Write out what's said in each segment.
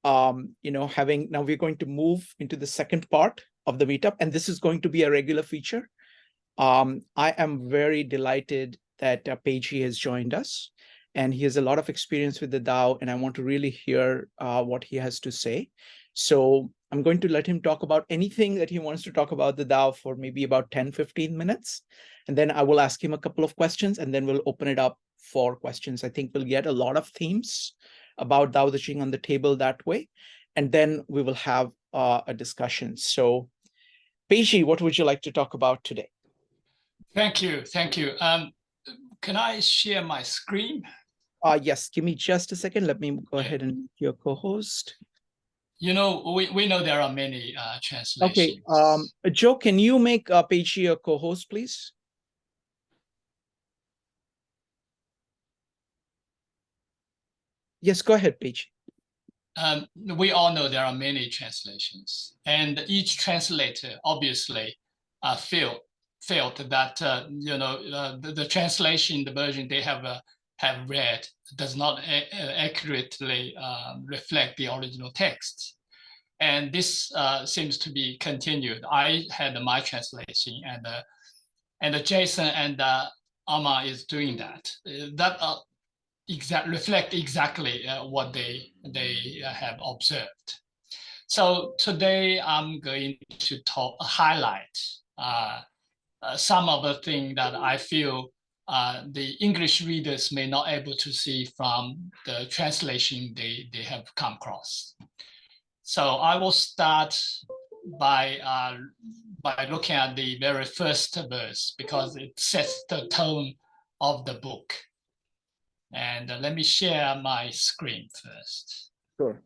Now we're going to move into the second part of the meetup, and this is going to be a regular feature. I am very delighted that Peigee has joined us, and he has a lot of experience with the DAO, and I want to really hear what he has to say. So I'm going to let him talk about anything that he wants to talk about the DAO for maybe about 10, 15 minutes. And then I will ask him a couple of questions, and then we'll open it up for questions. I think we'll get a lot of themes about Dao De Jing on the table that way. And then we will have a discussion. So Peigee, what would you like to talk about today? Thank you. Can I share my screen? Yes, give me just a second. Let me go ahead and make your co-host. We know there are many translations. Okay, Joe, can you make Peigee your co-host, please? Yes, go ahead, Peigee. We all know there are many translations, and each translator obviously felt that the translation, the version they have read does not accurately reflect the original text. And this seems to be continued. I had my translation, and Jason and Amma is doing that. Reflect exactly what they have observed. So today I'm going to highlight some of the things that I feel the English readers may not able to see from the translation they have come across. So I will start by looking at the very first verse because it sets the tone of the book. And let me share my screen first. Sure.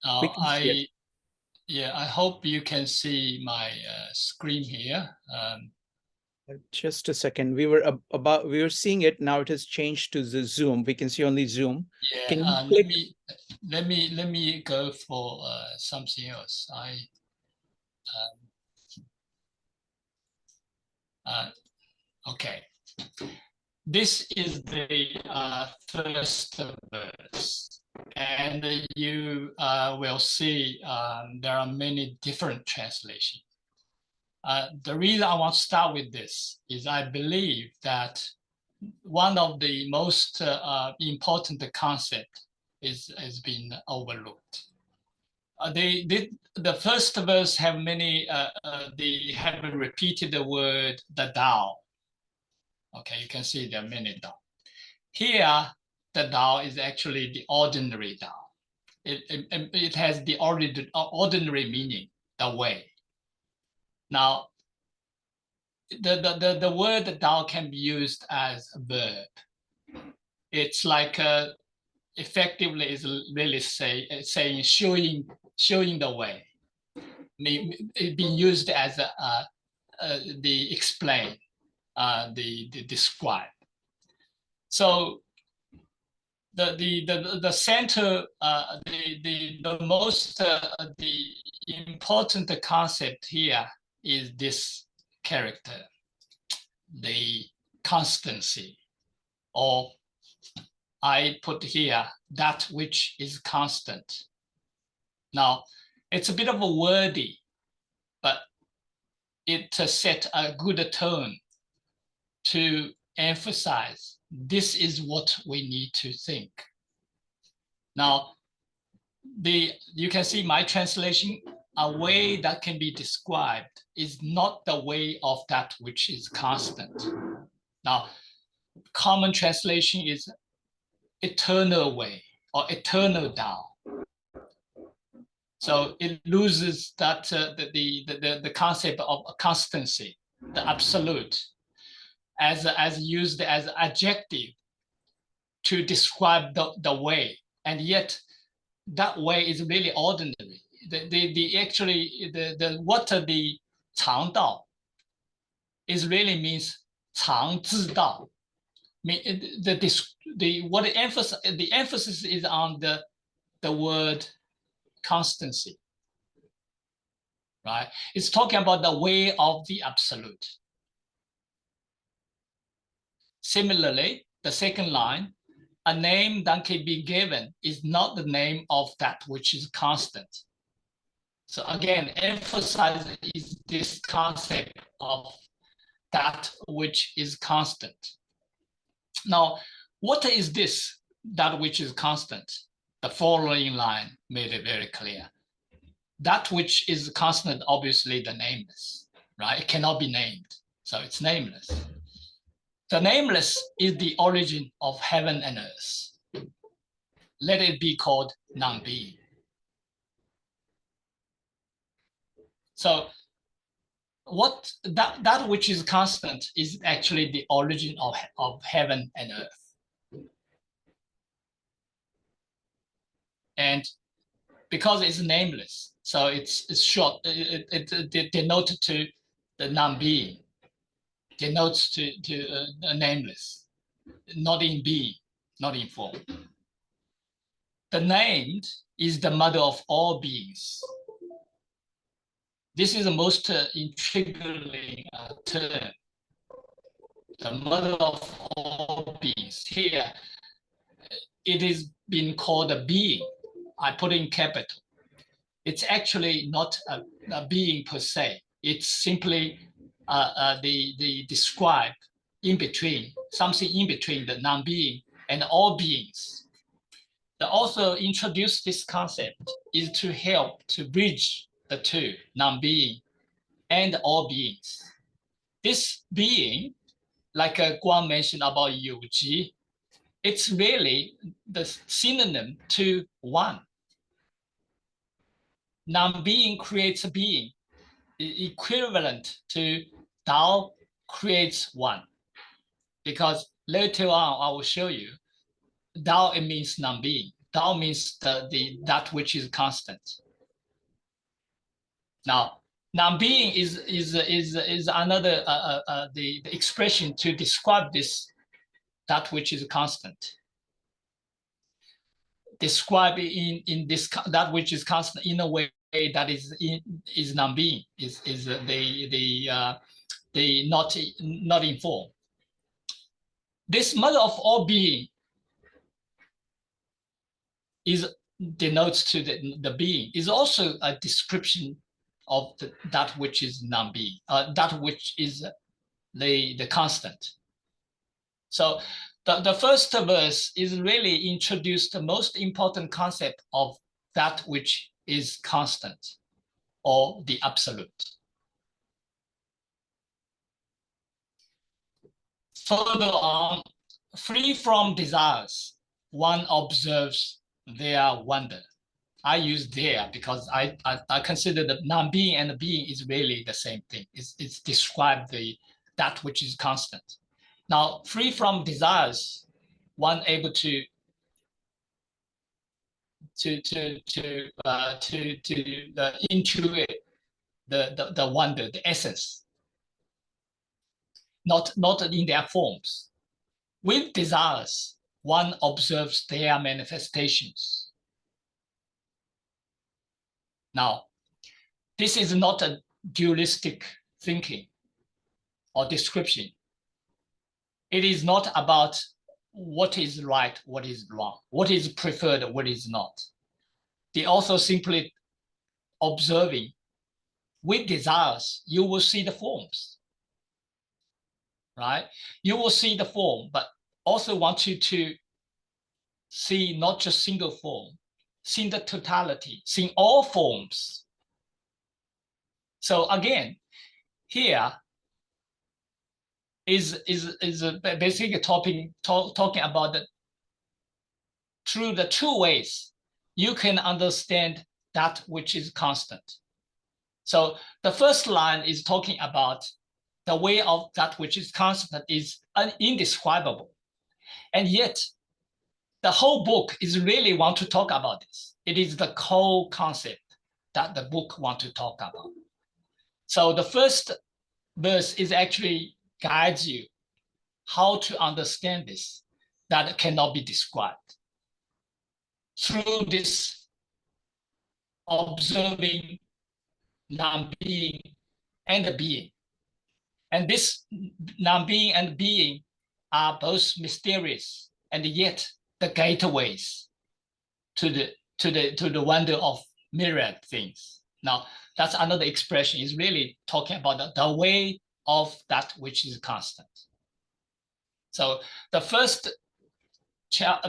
I hope you can see my screen here. Just a second. We were seeing it. Now it has changed to the Zoom. We can see only Zoom. Yeah. Can you click? Let me go for something else. Okay. This is the first verse, and you will see there are many different translations. The reason I want to start with this is I believe that one of the most important concept has been overlooked. The first verse have many, they have repeated the word, the Dao. Okay, you can see there are many Dao. Here, the Dao is actually the ordinary Dao. It has the ordinary meaning, the way. Now, the word Dao can be used as a verb. It's like effectively is really saying showing the way. It being used as the explain, the describe. So the center, the most the important concept here is this character, the constancy, or I put here that which is constant. Now, it's a bit of a wordy, but it set a good tone to emphasize this is what we need to think. Now, you can see my translation, a way that can be described is not the way of that which is constant. Now, common translation is eternal way or eternal Tao. So it loses that the concept of constancy, the absolute, as used as adjective to describe the way, and yet that way is really ordinary. What the 常道 is really means 常自道. The emphasis is on the word constancy. right? It's talking about the way of the absolute. Similarly, the second line, a name that can be given is not the name of that which is constant. So again, emphasize is this concept of that which is constant. Now, what is this, that which is constant? The following line made it very clear. That which is constant, obviously the nameless, right? It cannot be named, so it's nameless. The nameless is the origin of heaven and earth. Let it be called non-being. So what that which is constant is actually the origin of heaven and earth. And because it's nameless, so it's short, it denotes to the non-being, denotes to nameless, not in being, not in form. The named is the mother of all beings. This is the most intriguing term. The mother of all beings. Here, it is being called a being. I put in capital. It's actually not a being per se. It's simply the describe in between, something in between the non-being and all beings. The author introduced this concept is to help to bridge the two, non-being and all beings. This being, like Guang mentioned about Yu Ji, it's really the synonym to one. Non-being creates a being, equivalent to Dao creates one. Because later on, I will show you, Dao, it means non-being. Dao means that which is constant. Now, non-being is another the expression to describe this, that which is constant. Describe in this that which is constant in a way that is non-being, is the not in form. This mother of all being is denotes to the being, is also a description of that which is non-being, that which is the constant. So the first verse is really introduced the most important concept of that which is constant or the absolute. Further on, free from desires, one observes their wonder. I use there because I consider the non-being and the being is really the same thing. It's described that which is constant. Now, free from desires, one able to intuit the wonder, the essence, not in their forms. With desires, one observes their manifestations. Now, this is not a dualistic thinking or description. It is not about what is right, what is wrong, what is preferred, what is not. The author simply observing, with desires, you will see the forms, right? You will see the form, but also want you to see not just single form, see the totality, see all forms. So again, here is basically talking about through the two ways you can understand that which is constant. So the first line is talking about the way of that which is constant is indescribable. And yet the whole book is really want to talk about this. It is the core concept that the book want to talk about. So the first verse is actually guides you how to understand this, that cannot be described. Through this observing non-being and being. And this non-being and being are both mysterious and yet the gateways to the wonder of myriad things. Now, that's another expression, is really talking about the way of that which is constant. So the first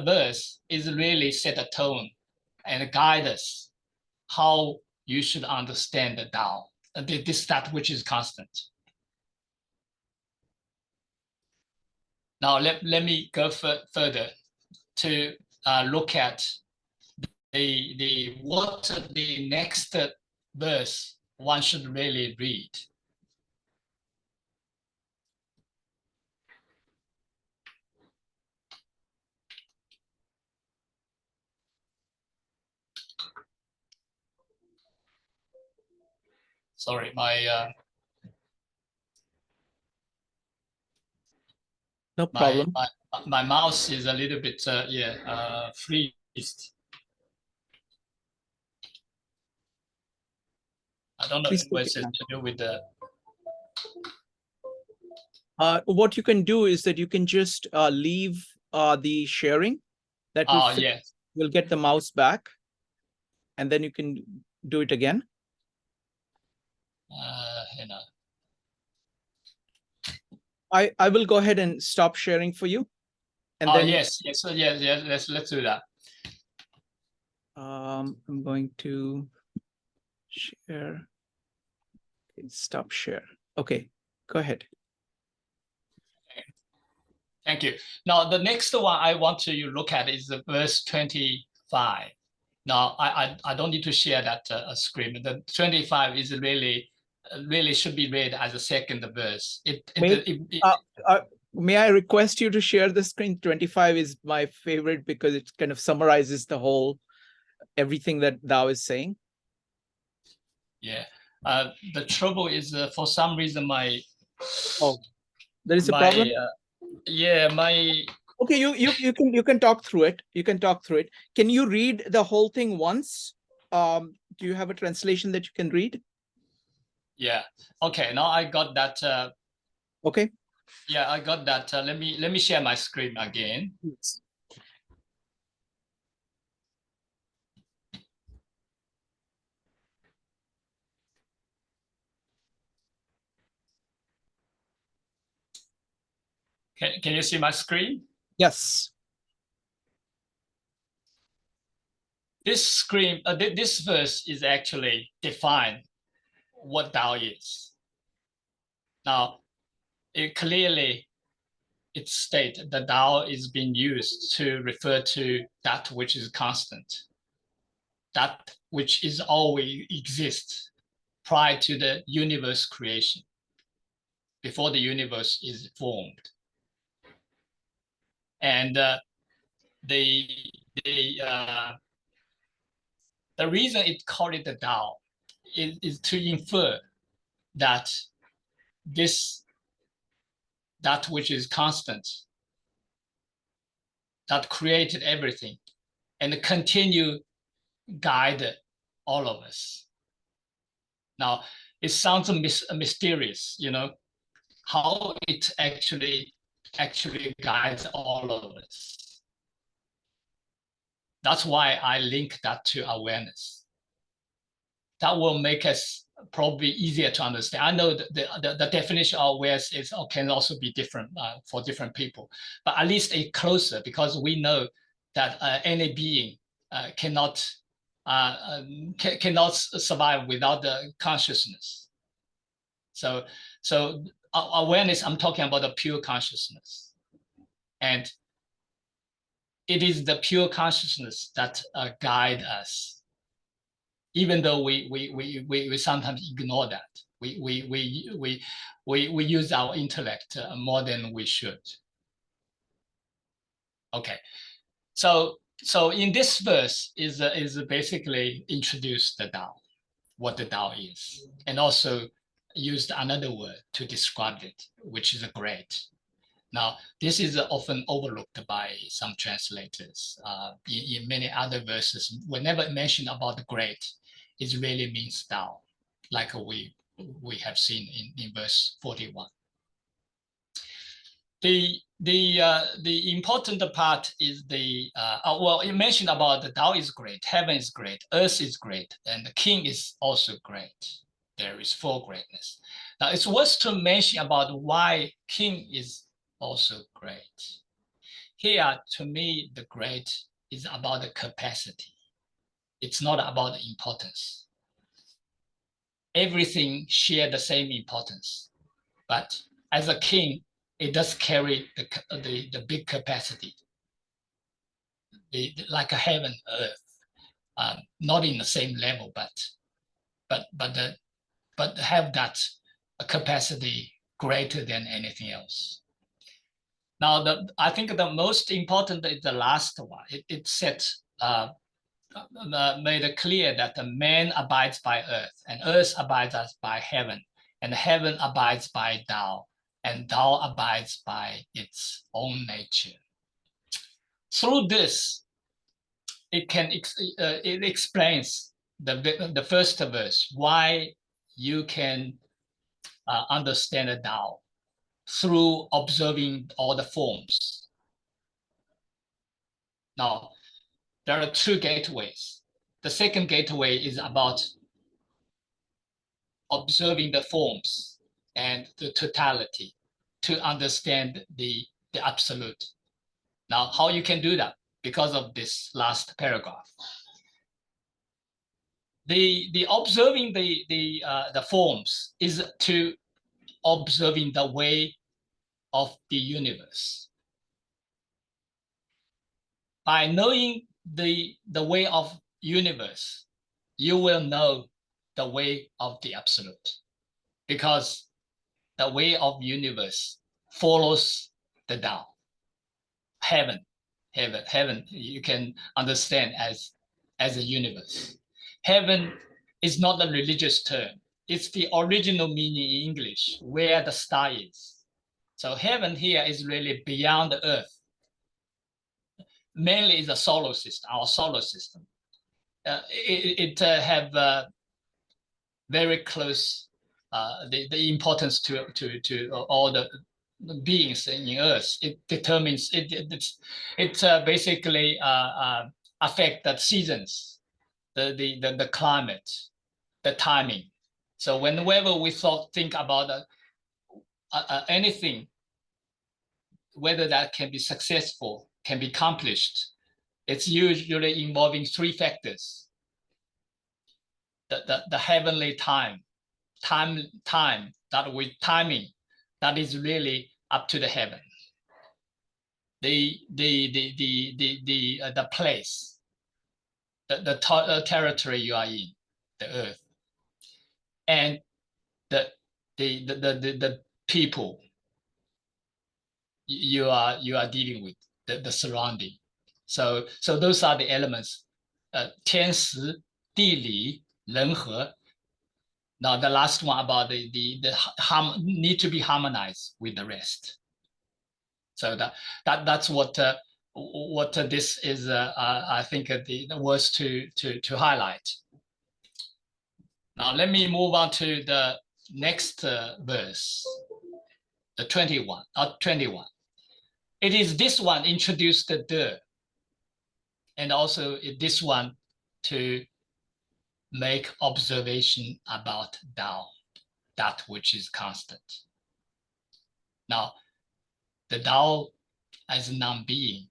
verse is really set a tone and guide us how you should understand the Tao, that which is constant. Now let me go further to look at what the next verse one should really read. Sorry, No problem. my mouse is a little bit freezed. I don't know Please what take it's it to down. do with the. What you can do is that you can just leave the sharing. That will Yes. You'll get the mouse back, and then you can do it again. You know. I will go ahead and stop sharing for you. And then yes. So let's do that. I'm going to share. Okay, stop share. Okay, go ahead. Thank you. Now, the next one I want to look at is the verse 25. Now, I don't need to share that screen. The 25 is really should be read as a second verse. May I request you to share the screen? 25 is my favorite because it kind of summarizes the whole, everything that Dao is saying. Yeah. The trouble is for some reason there is a problem? Okay, you can talk through it. You can talk through it. Can you read the whole thing once? Do you have a translation that you can read? Yeah. Okay. Now I got that. Okay. Yeah, I got that. Let me share my screen again. Yes. Can you see my screen? Yes. This this verse is actually define what Tao is. Now, it states that Tao is being used to refer to that which is constant, that which is always exists prior to the universe creation, before the universe is formed. And the reason it called it the Tao is to infer that that which is constant, that created everything, and continue guide all of us. Now, it sounds mysterious, how it actually guides all of us. That's why I link that to awareness. That will make us probably easier to understand. I know the definition of awareness can also be different for different people, but at least it's closer, because we know that any being cannot survive without the consciousness. So awareness, I'm talking about the pure consciousness, and it is the pure consciousness that guide us, even though we sometimes ignore that. We use our intellect more than we should. Okay, so in this verse is basically introduce the Tao, what the Tao is, and also used another word to describe it, which is a great. Now, this is often overlooked by some translators. In many other verses, whenever mentioned about the great, it really means Tao. like we have seen in verse 41. The important part is well, you mentioned about the Tao is great, heaven is great, earth is great, and the king is also great. There is full greatness. Now it's worth to mention about why king is also great. Here, to me, the great is about the capacity. It's not about the importance. Everything share the same importance, but as a king, it does carry the big capacity, like a heaven, earth, not in the same level, but have that capacity greater than anything else. Now, I think the most important is the last one. It sets made it clear that the man abides by earth, and earth abides by heaven, and heaven abides by Tao, and Tao abides by its own nature. Through this, it explains the first verse, why you can understand the Tao through observing all the forms. Now, there are two gateways. The second gateway is about observing the forms and the totality to understand the absolute. Now, how you can do that? Because of this last paragraph. The observing the forms is to observing the way of the universe. By knowing the way of universe, you will know the way of the absolute, because the way of universe follows the Tao. Heaven, you can understand as a universe. Heaven is not a religious term. It's the original meaning in English, where the star is. So heaven here is really beyond the earth. Mainly is a solar system, our solar system. It have very close the importance to all the beings in Earth. It determines it basically affect the seasons, the climate, the timing. So whenever we think about anything, whether that can be successful, can be accomplished, it's usually involving three factors: the heavenly timing that is really up to the heaven, the place, the territory you are in, the earth, and the people you are dealing with, the surrounding. So those are the elements. 天时地利人和. Now the last one about the need to be harmonized with the rest. So that's what this is. I think the words to highlight. Now let me move on to the next verse, the 21. It is this one introduced the de, and also this one to make observation about Tao, that which is constant. Now, the Tao as non-being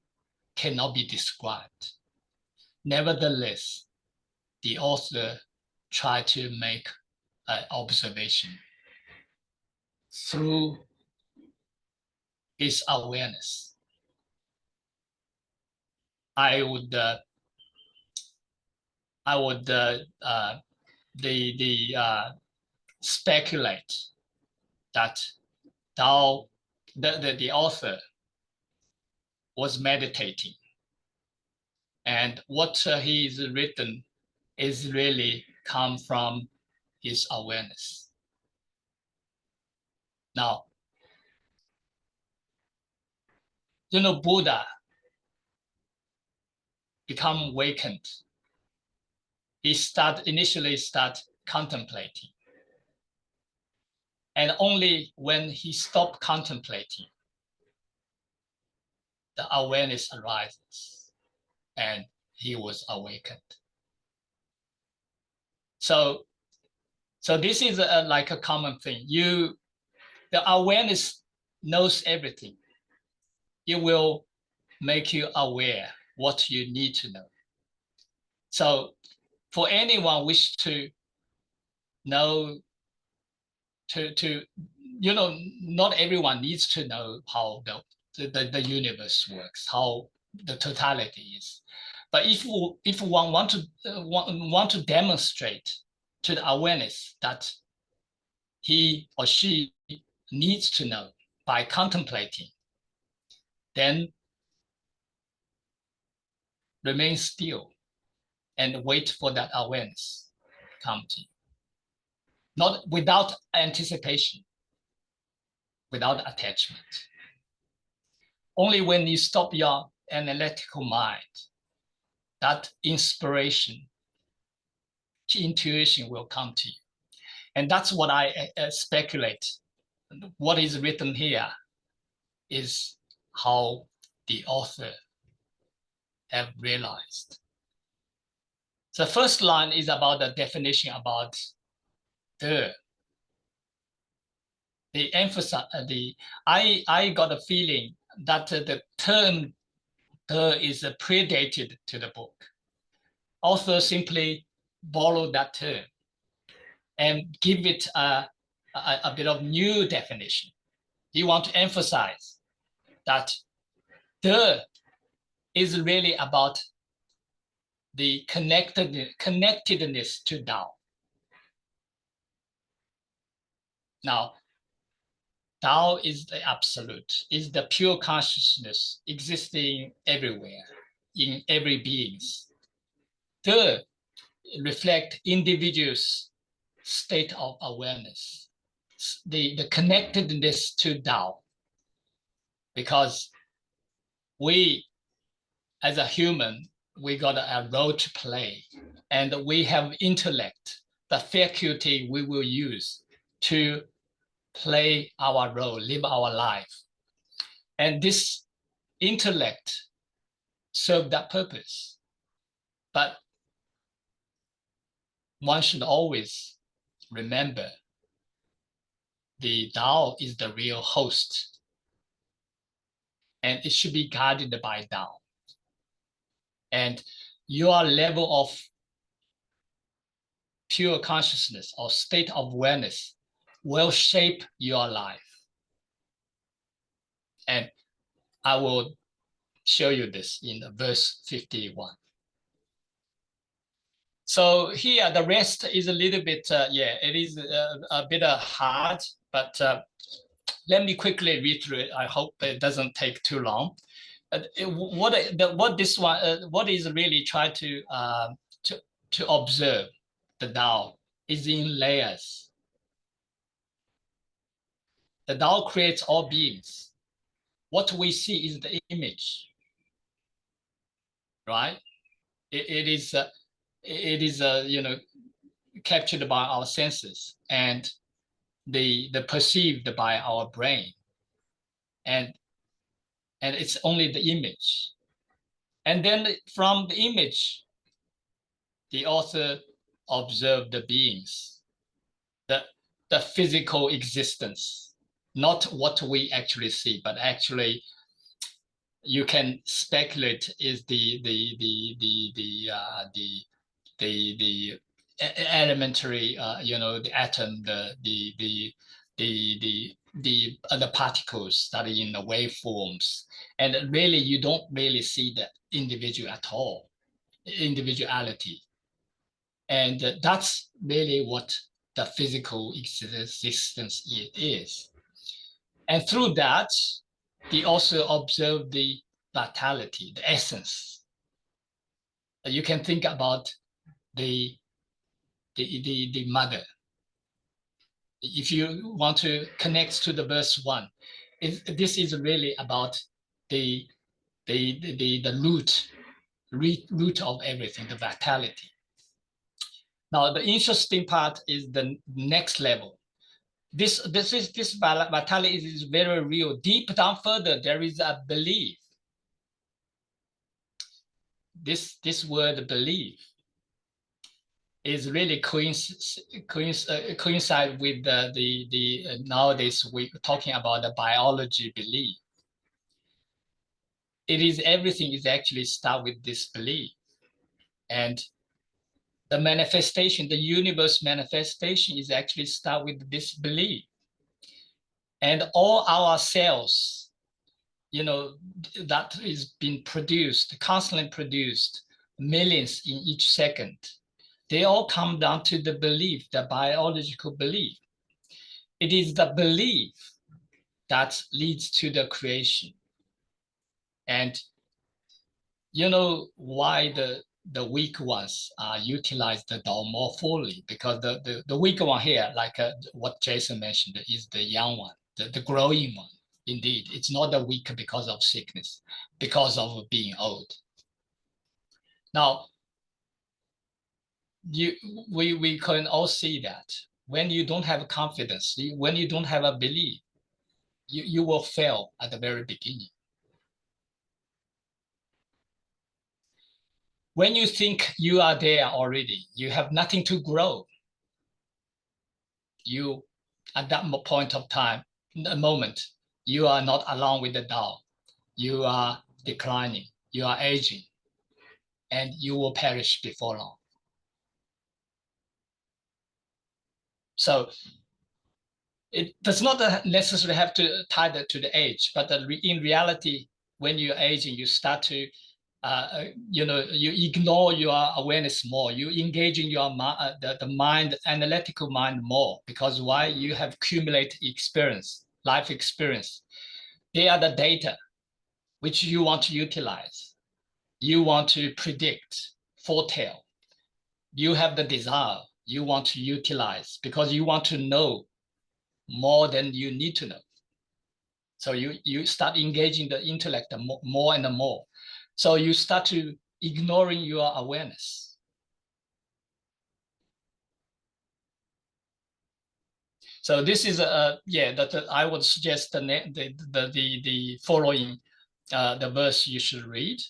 cannot be described. Nevertheless, the author tried to make an observation through his awareness. I would speculate that Tao, the author, was meditating, and what he's written is really come from his awareness. Now, Buddha become awakened. He initially start contemplating. And only when he stopped contemplating, the awareness arises and he was awakened. So this is like a common thing. The awareness knows everything. It will make you aware what you need to know. So for anyone wish to know, not everyone needs to know how the universe works, how the totality is. But if one want to demonstrate to the awareness that he or she needs to know by contemplating, then remain still and wait for that awareness come to you. Not without anticipation, without attachment. Only when you stop your analytical mind, that inspiration, intuition will come to you. And that's what I speculate. What is written here is how the author have realized. The first line is about the definition about the emphasis. I got a feeling that the term "the" is predated to the book. Author simply borrowed that term and give it a bit of new definition. You want to emphasize that the is really about the connectedness to Tao. Now, Tao is the absolute, is the pure consciousness existing everywhere, in every beings. The reflect individuals' state of awareness, the connectedness to Tao. Because we, as a human, we got a role to play, and we have intellect, the faculty we will use to play our role, live our life. And this intellect serves that purpose. But one should always remember the Tao is the real host, and it should be guided by Tao. And your level of pure consciousness or state of awareness will shape your life. And I will show you this in verse 51. So here, the rest is a little bit, it is a bit hard, but let me quickly read through it. I hope it doesn't take too long. What is really trying to observe the Tao is in layers. The Tao creates all beings. What we see is the image, right? It is captured by our senses and the perceived by our brain, and it's only the image. And then from the image, the author observed the beings, the physical existence, not what we actually see, but actually you can speculate is the elementary, the atom, the particles that are in the waveforms, and really you don't really see the individual at all, individuality, and that's really what the physical existence is. And through that, he also observed the vitality, the essence. You can think about the mother. If you want to connect to the verse 1, this is really about the root of everything, the vitality. Now, the interesting part is the next level. this vitality is very real. Deep down further, there is a belief. This word belief is really coincide with the nowadays we talking about the biology belief. It is everything is actually start with this belief, and the manifestation, the universe manifestation is actually start with this belief. And all our cells, you know, that is being produced, constantly produced, millions in each second, they all come down to the belief, the biological belief. It is the belief that leads to the creation. And you know why the weak ones utilize the Dao more fully, because the weak one here, like what Jason mentioned, is the young one, the growing one. Indeed, it's not the weak because of sickness, because of being old. Now, we can all see that when you don't have confidence, when you don't have a belief, you will fail at the very beginning. When you think you are there already, you have nothing to grow. You, at that point of time, the moment, you are not along with the Tao. You are declining, you are aging, and you will perish before long. So it does not necessarily have to tie that to the age, but in reality, when you're aging, you start to, you ignore your awareness more. You engage in your the mind, analytical mind more, because why? You have accumulated experience, life experience. They are the data which you want to utilize. You want to predict, foretell. You have the desire you want to utilize because you want to know more than you need to know. So you start engaging the intellect more and more. So you start to ignoring your awareness. So this is that I would suggest the following the verse you should read,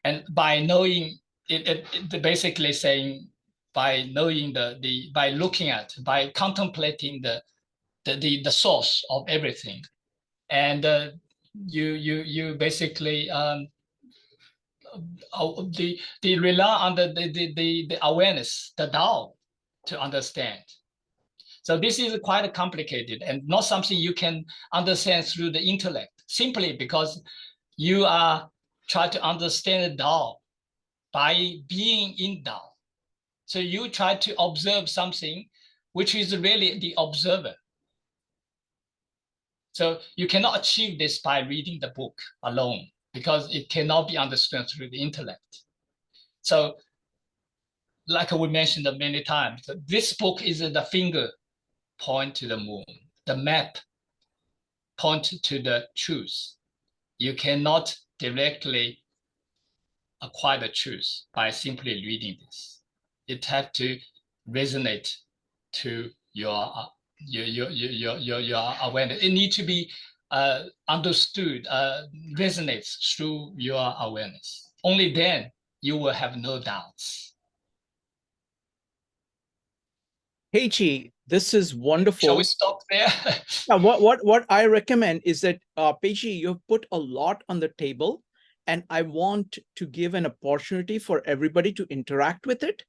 and by knowing it basically saying by knowing by looking at, by contemplating the source of everything, and you basically the rely on the awareness, the Tao, to understand. So this is quite complicated and not something you can understand through the intellect, simply because you are trying to understand the Tao by being in Tao. So you try to observe something which is really the observer. So you cannot achieve this by reading the book alone, because it cannot be understood through the intellect. So like we mentioned many times, this book is the finger point to the moon, the map point to the truth. You cannot directly acquire the truth by simply reading this. It has to resonate to your awareness. It needs to be understood, resonates through your awareness. Only then you will have no doubts. Peigee, this is wonderful. Shall we stop there? Now, what I recommend is that, Peigee, you've put a lot on the table, and I want to give an opportunity for everybody to interact with it.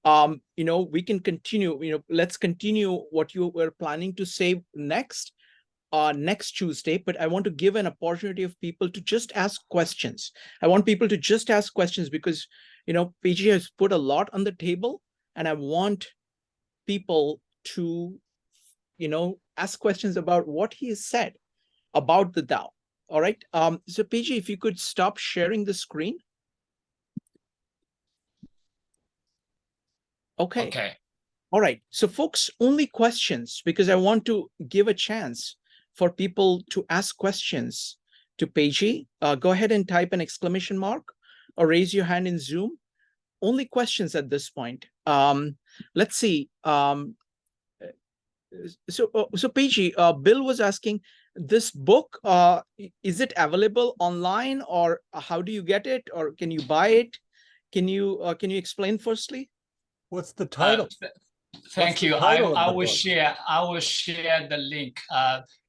We can continue, let's continue what you were planning to say next Tuesday, but I want to give an opportunity of people to just ask questions. I want people to just ask questions because, Peigee has put a lot on the table, and I want people to, ask questions about what he has said about the Tao. All right. So Peigee, if you could stop sharing the screen. Okay. Okay. All right. So folks, only questions, because I want to give a chance for people to ask questions to Peigee. Go ahead and type an exclamation mark or raise your hand in Zoom. Only questions at this point. Let's see. So Peigee, Bill was asking, this book, is it available online, or how do you get it, or can you buy it? Can you explain firstly? What's the title? Thank you. title of I the will book? share the link.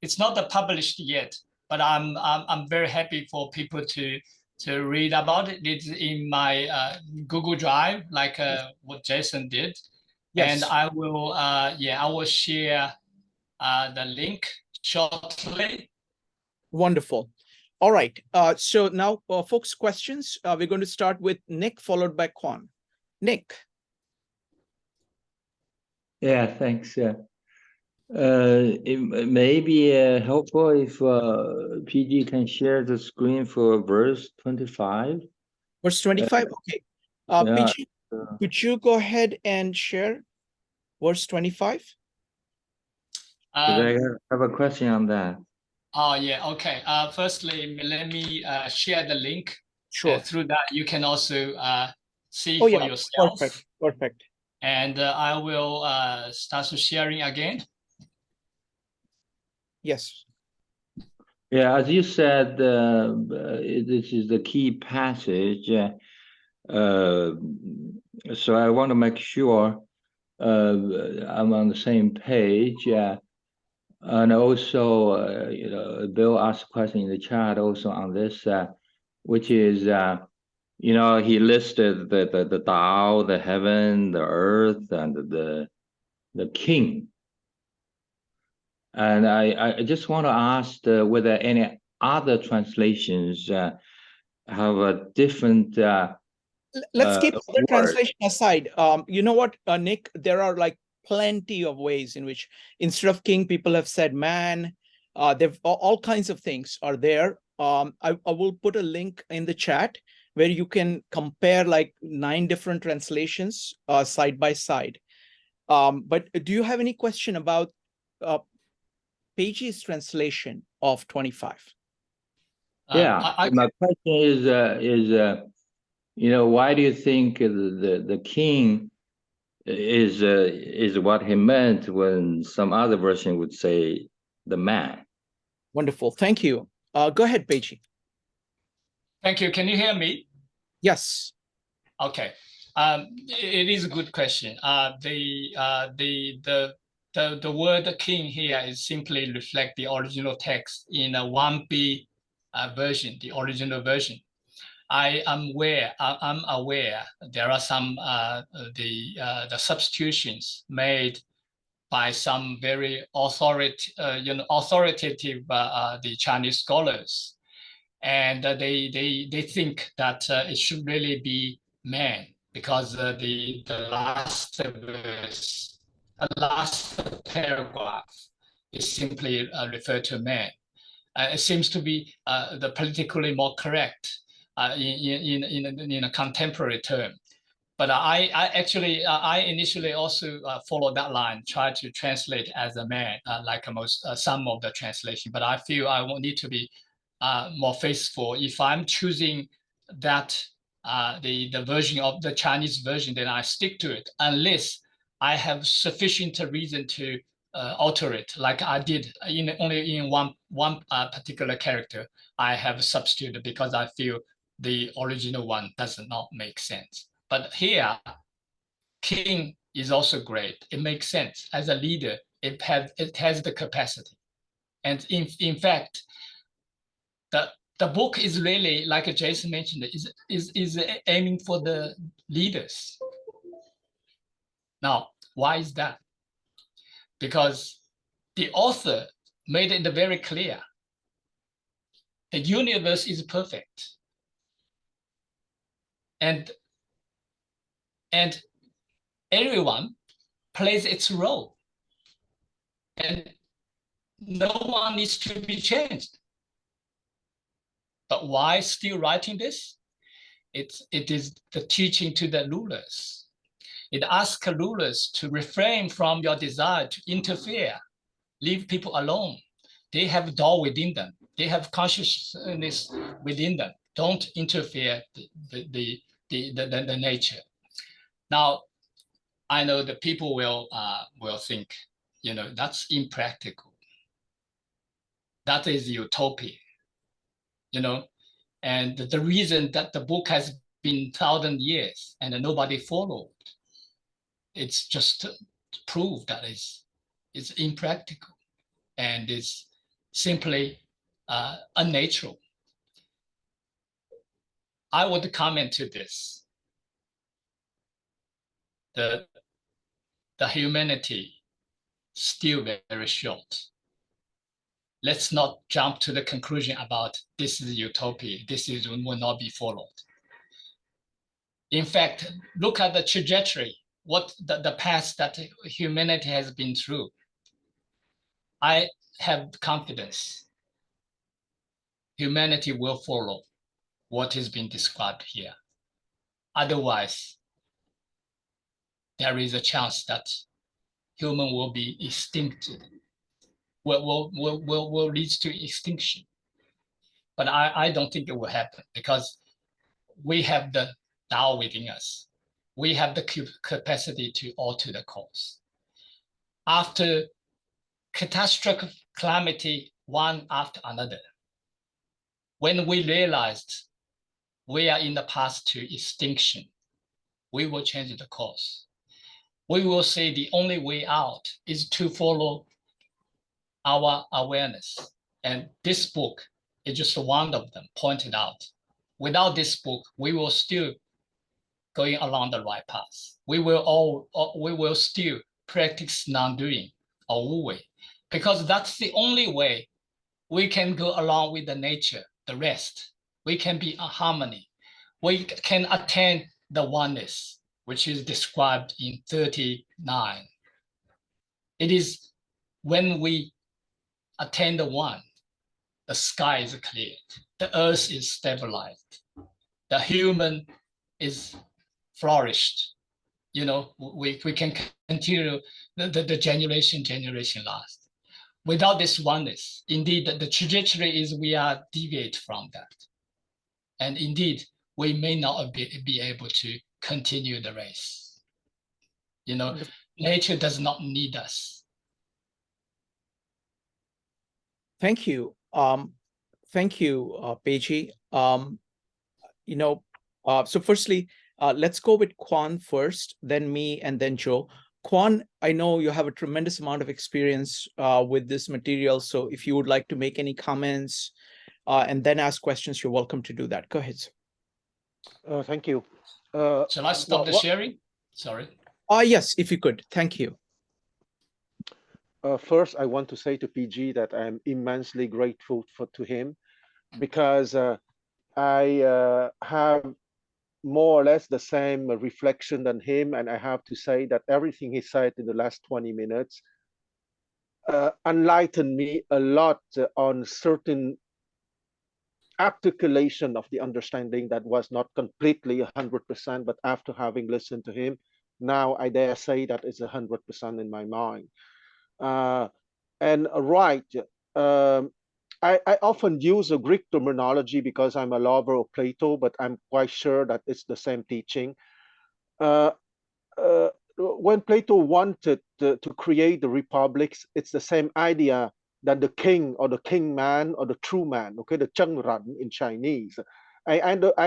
It's not published yet, but I'm very happy for people to read about it. It's in my Google Drive, like what Jason did. Yes. And I will share the link shortly. Wonderful. All right. So now, folks, questions. We're going to start with Nick, followed by Quan. Nick. Yeah, thanks. It may be helpful if PG can share the screen for verse 25. Verse 25. Okay. Yeah, Peigee, could you go ahead and share verse 25? I have a question on that. Oh, yeah. Okay. Firstly, let me share the link. Sure. Through that, you can also see Oh, for yeah. yourself. Perfect. Perfect. And I will start sharing again. Yes. Yeah, as you said, this is the key passage. So I want to make sure I'm on the same page. And also, you know, Bill asked a question in the chat also on this, which is, you know, he listed the Tao, the heaven, the earth, and the king. And I just want to ask whether any other translations have a different Let's keep other word. translation aside. You know what, Nick? There are like plenty of ways in which instead of king, people have said man. They've all kinds of things are there. I will put a link in the chat where you can compare like 9 different translations side by side. But do you have any question about Peigee's translation of 25? Yeah, my question is you know, why do you think the king is what he meant when some other version would say the man? Wonderful, thank you. Go ahead, Peigee. Thank you. Can you hear me? Yes. Okay. It is a good question. The word king here is simply reflect the original text in a 1B version, the original version. I'm aware there are some the substitutions made by some very authoritative the Chinese scholars, and they think that it should really be man, because the last verse, last paragraph is simply referred to man. It seems to be the politically more correct in a contemporary term. But I actually, I initially also followed that line, try to translate as a man, like some of the translation. But I feel I will need to be more faithful. If I'm choosing that, the version of the Chinese version, then I stick to it, unless I have sufficient reason to alter it, like I did only in one particular character. I have substituted because I feel the original one does not make sense. But here, king is also great. It makes sense. As a leader, it has the capacity. And in fact, the book is really, like Jason mentioned, is aiming for the leaders. Now, why is that? Because the author made it very clear. The universe is perfect. And everyone plays its role. And no one needs to be changed. But why still writing this? It is the teaching to the rulers. It asks rulers to refrain from your desire to interfere, leave people alone. They have Dao within them. They have consciousness within them. Don't interfere the nature. Now, I know the people will think That's impractical. That is utopia, and the reason that the book has been 1,000 years and nobody followed, it's just to prove that it's impractical and it's simply unnatural. I would comment to this. The humanity still very short. Let's not jump to the conclusion about this is utopia, will not be followed. In fact, look at the trajectory, what the path that humanity has been through. I have confidence humanity will follow what is being described here. Otherwise, there is a chance that human will be extincted, will lead to extinction. But I don't think it will happen because we have the Tao within us. We have the capacity to alter the course. After catastrophic calamity, one after another, when we realized we are in the path to extinction, we will change the course. We will say the only way out is to follow our awareness. And this book is just one of them pointed out. Without this book, we will still going along the right path. We will still practice non-doing or wu-wei, because that's the only way we can go along with the nature, the rest. We can be a harmony. We can attain the oneness, which is described in 39. It is when we attain the one, the sky is cleared, the earth is stabilized, the human is flourished. We can continue the generation last. Without this oneness, indeed, the trajectory is we are deviate from that. And indeed, we may not be able to continue the race. Nature does not need us. Thank you. Thank you, Peigee. So firstly, let's go with Quan first, then me, and then Joe. Quan, I know you have a tremendous amount of experience with this material. So if you would like to make any comments and then ask questions, you're welcome to do that. Go ahead. Thank you. Shall I stop the sharing? Sorry. Yes, if you could. Thank you. First, I want to say to Peigee that I'm immensely grateful to him, because I have more or less the same reflection than him, and I have to say that everything he said in the last 20 minutes enlightened me a lot on certain articulation of the understanding that was not completely 100%, but after having listened to him, now I dare say that it's 100% in my mind. Right, I often use a Greek terminology because I'm a lover of Plato, but I'm quite sure that it's the same teaching. When Plato wanted to create the republics, it's the same idea that the king or the king man or the true man, okay, the Cheng Ran in Chinese. I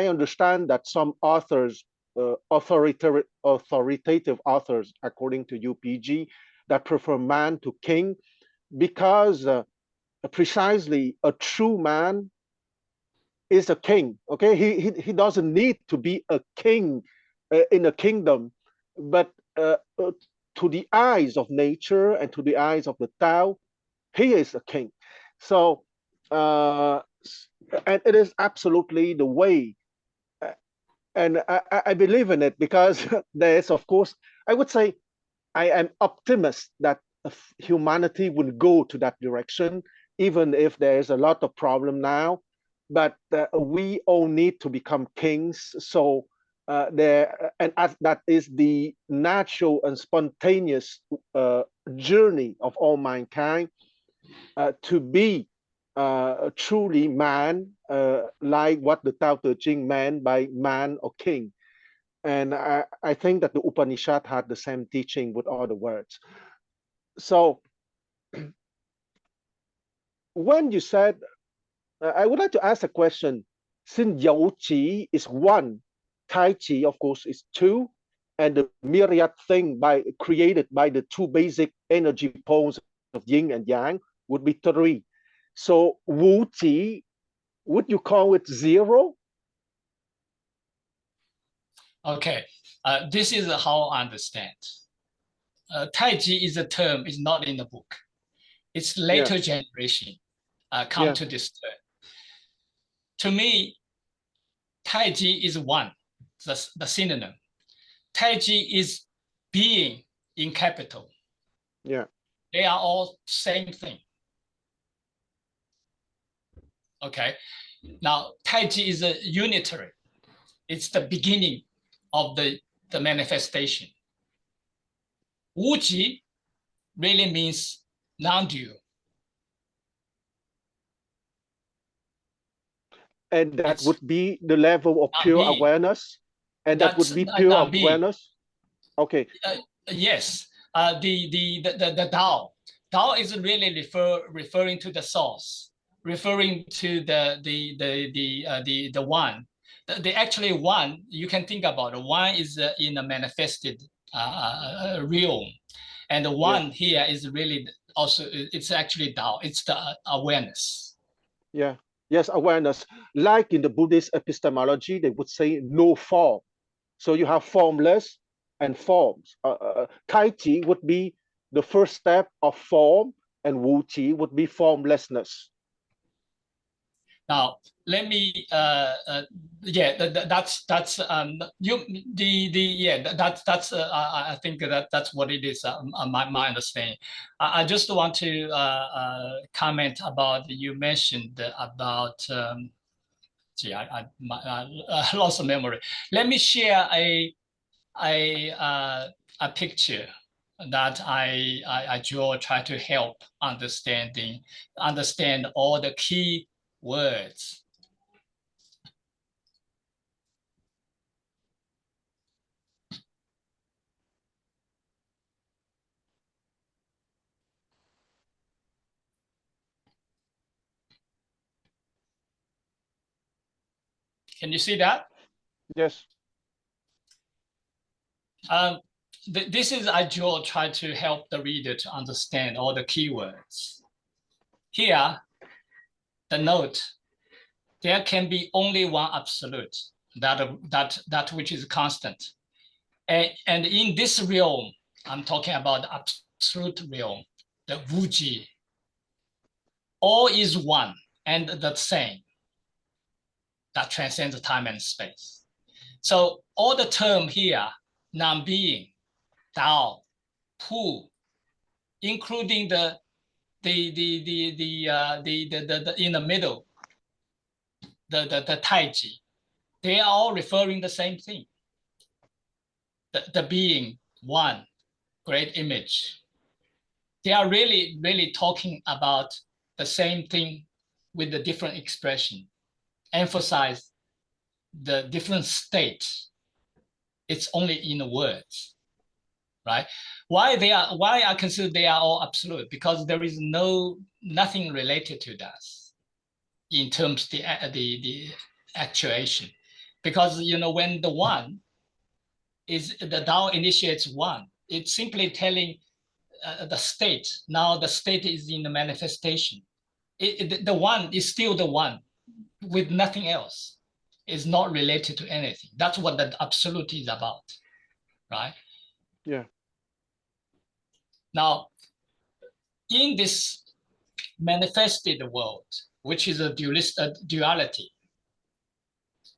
understand that some authors, authoritative authors, according to UPG, that prefer man to king, because precisely a true man is a king. Okay, he doesn't need to be a king in a kingdom, but to the eyes of nature and to the eyes of the Tao, he is a king. So and it is absolutely the way, and I believe in it, because there is, of course, I would say I am optimist that humanity will go to that direction, even if there is a lot of problem now. But we all need to become kings. So that is the natural and spontaneous journey of all mankind, to be truly man, like what the Dao De Jing meant by man or king. And I think that the Upanishad had the same teaching with other words. So when you said, I would like to ask a question. Since Yao Qi is one, Tai Chi, of course, is two, and the myriad thing created by the two basic energy poles of yin and yang would be three. So Wu Qi, would you call it zero? Okay, this is how I understand. Tai Chi is a term, is not in the book. It's later generation come to this term. To me, Tai Chi is one, the synonym. Tai Chi is being in capital. Yeah. They are all same thing. Okay. Now, Tai Chi is a unitary. It's the beginning of the manifestation. Wu Ji really means non-dual. And that would be the level of pure awareness. And that would be pure awareness. Okay. Yes. The Dao. Dao is really referring to the source, referring to the one. The actually one, you can think about it. One is in a manifested realm, and the one here is really also, it's actually Dao. It's the awareness. Yeah. Yes, awareness. Like in the Buddhist epistemology, they would say no form. So you have formless and forms. Tai Chi would be the first step of form, and Wu Chi would be formlessness. Now, let me, that's I think that's what it is. My understanding. I just want to comment about, you mentioned about. I lost memory. Let me share a picture that I draw, try to help understand all the key words. Can you see that? Yes. This is I draw, try to help the reader to understand all the keywords. Here, the note, there can be only one absolute, that which is constant. And in this realm, I'm talking about the absolute realm, the Wuji, all is one and the same, that transcends time and space. So all the term here, non-being, Dao, Pu, including the in the middle, the Taiji, they are all referring the same thing. The being one, great image. They are really talking about the same thing with a different expression, emphasize the different state. It's only in the words, right? Why I consider they are all absolute? Because there is nothing related to that in terms of the actuation. Because when the one is, the Tao initiates one, it's simply telling the state. Now the state is in the manifestation. The one is still the one with nothing else. It's not related to anything. That's what the absolute is about, right? Yeah. Now, in this manifested world, which is a duality,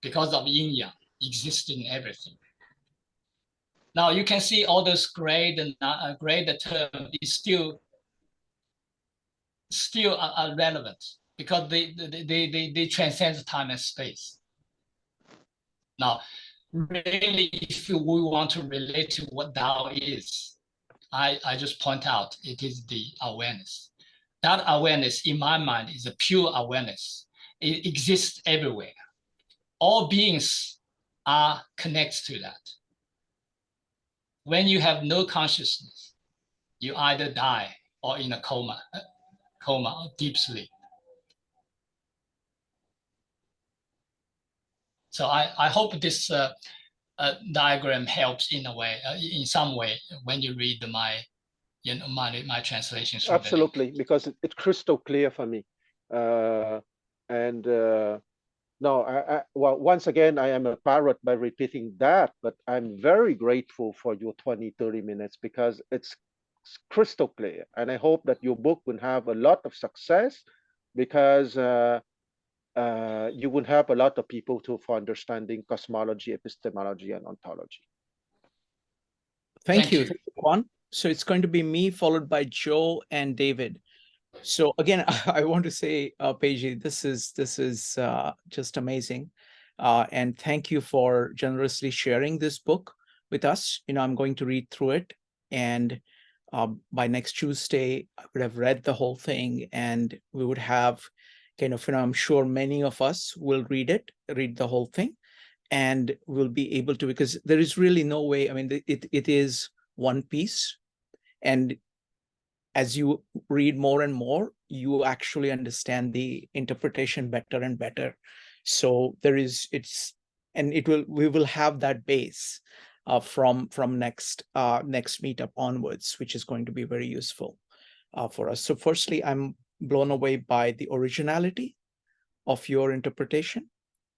because of yin yang existing in everything. Now you can see all those gray, the term is still relevant because they transcend time and space. Now, really, if we want to relate to what Tao is, I just point out it is the awareness. That awareness, in my mind, is a pure awareness. It exists everywhere. All beings are connected to that. When you have no consciousness, you either die or in a coma or deep sleep. So I hope this diagram helps in a way, in some way, when you read my my translations. Absolutely, because it's crystal clear for me. And no, well, once again, I am a parrot by repeating that, but I'm very grateful for your 20-30 minutes because it's crystal clear. And I hope that your book will have a lot of success because you will help a lot of people for understanding cosmology, epistemology, and ontology. Thank you, Quan. So it's going to be me followed by Joe and David. So again, I want to say, Peigee, this is just amazing, and thank you for generously sharing this book with us. I'm going to read through it, and by next Tuesday, I would have read the whole thing, and we would have kind of, I'm sure many of us will read the whole thing, and we'll be able to, because there is really no way. I mean, it is one piece, and as you read more and more, you actually understand the interpretation better and better. So we will have that base from next meetup onwards, which is going to be very useful for us. So firstly, I'm blown away by the originality of your interpretation,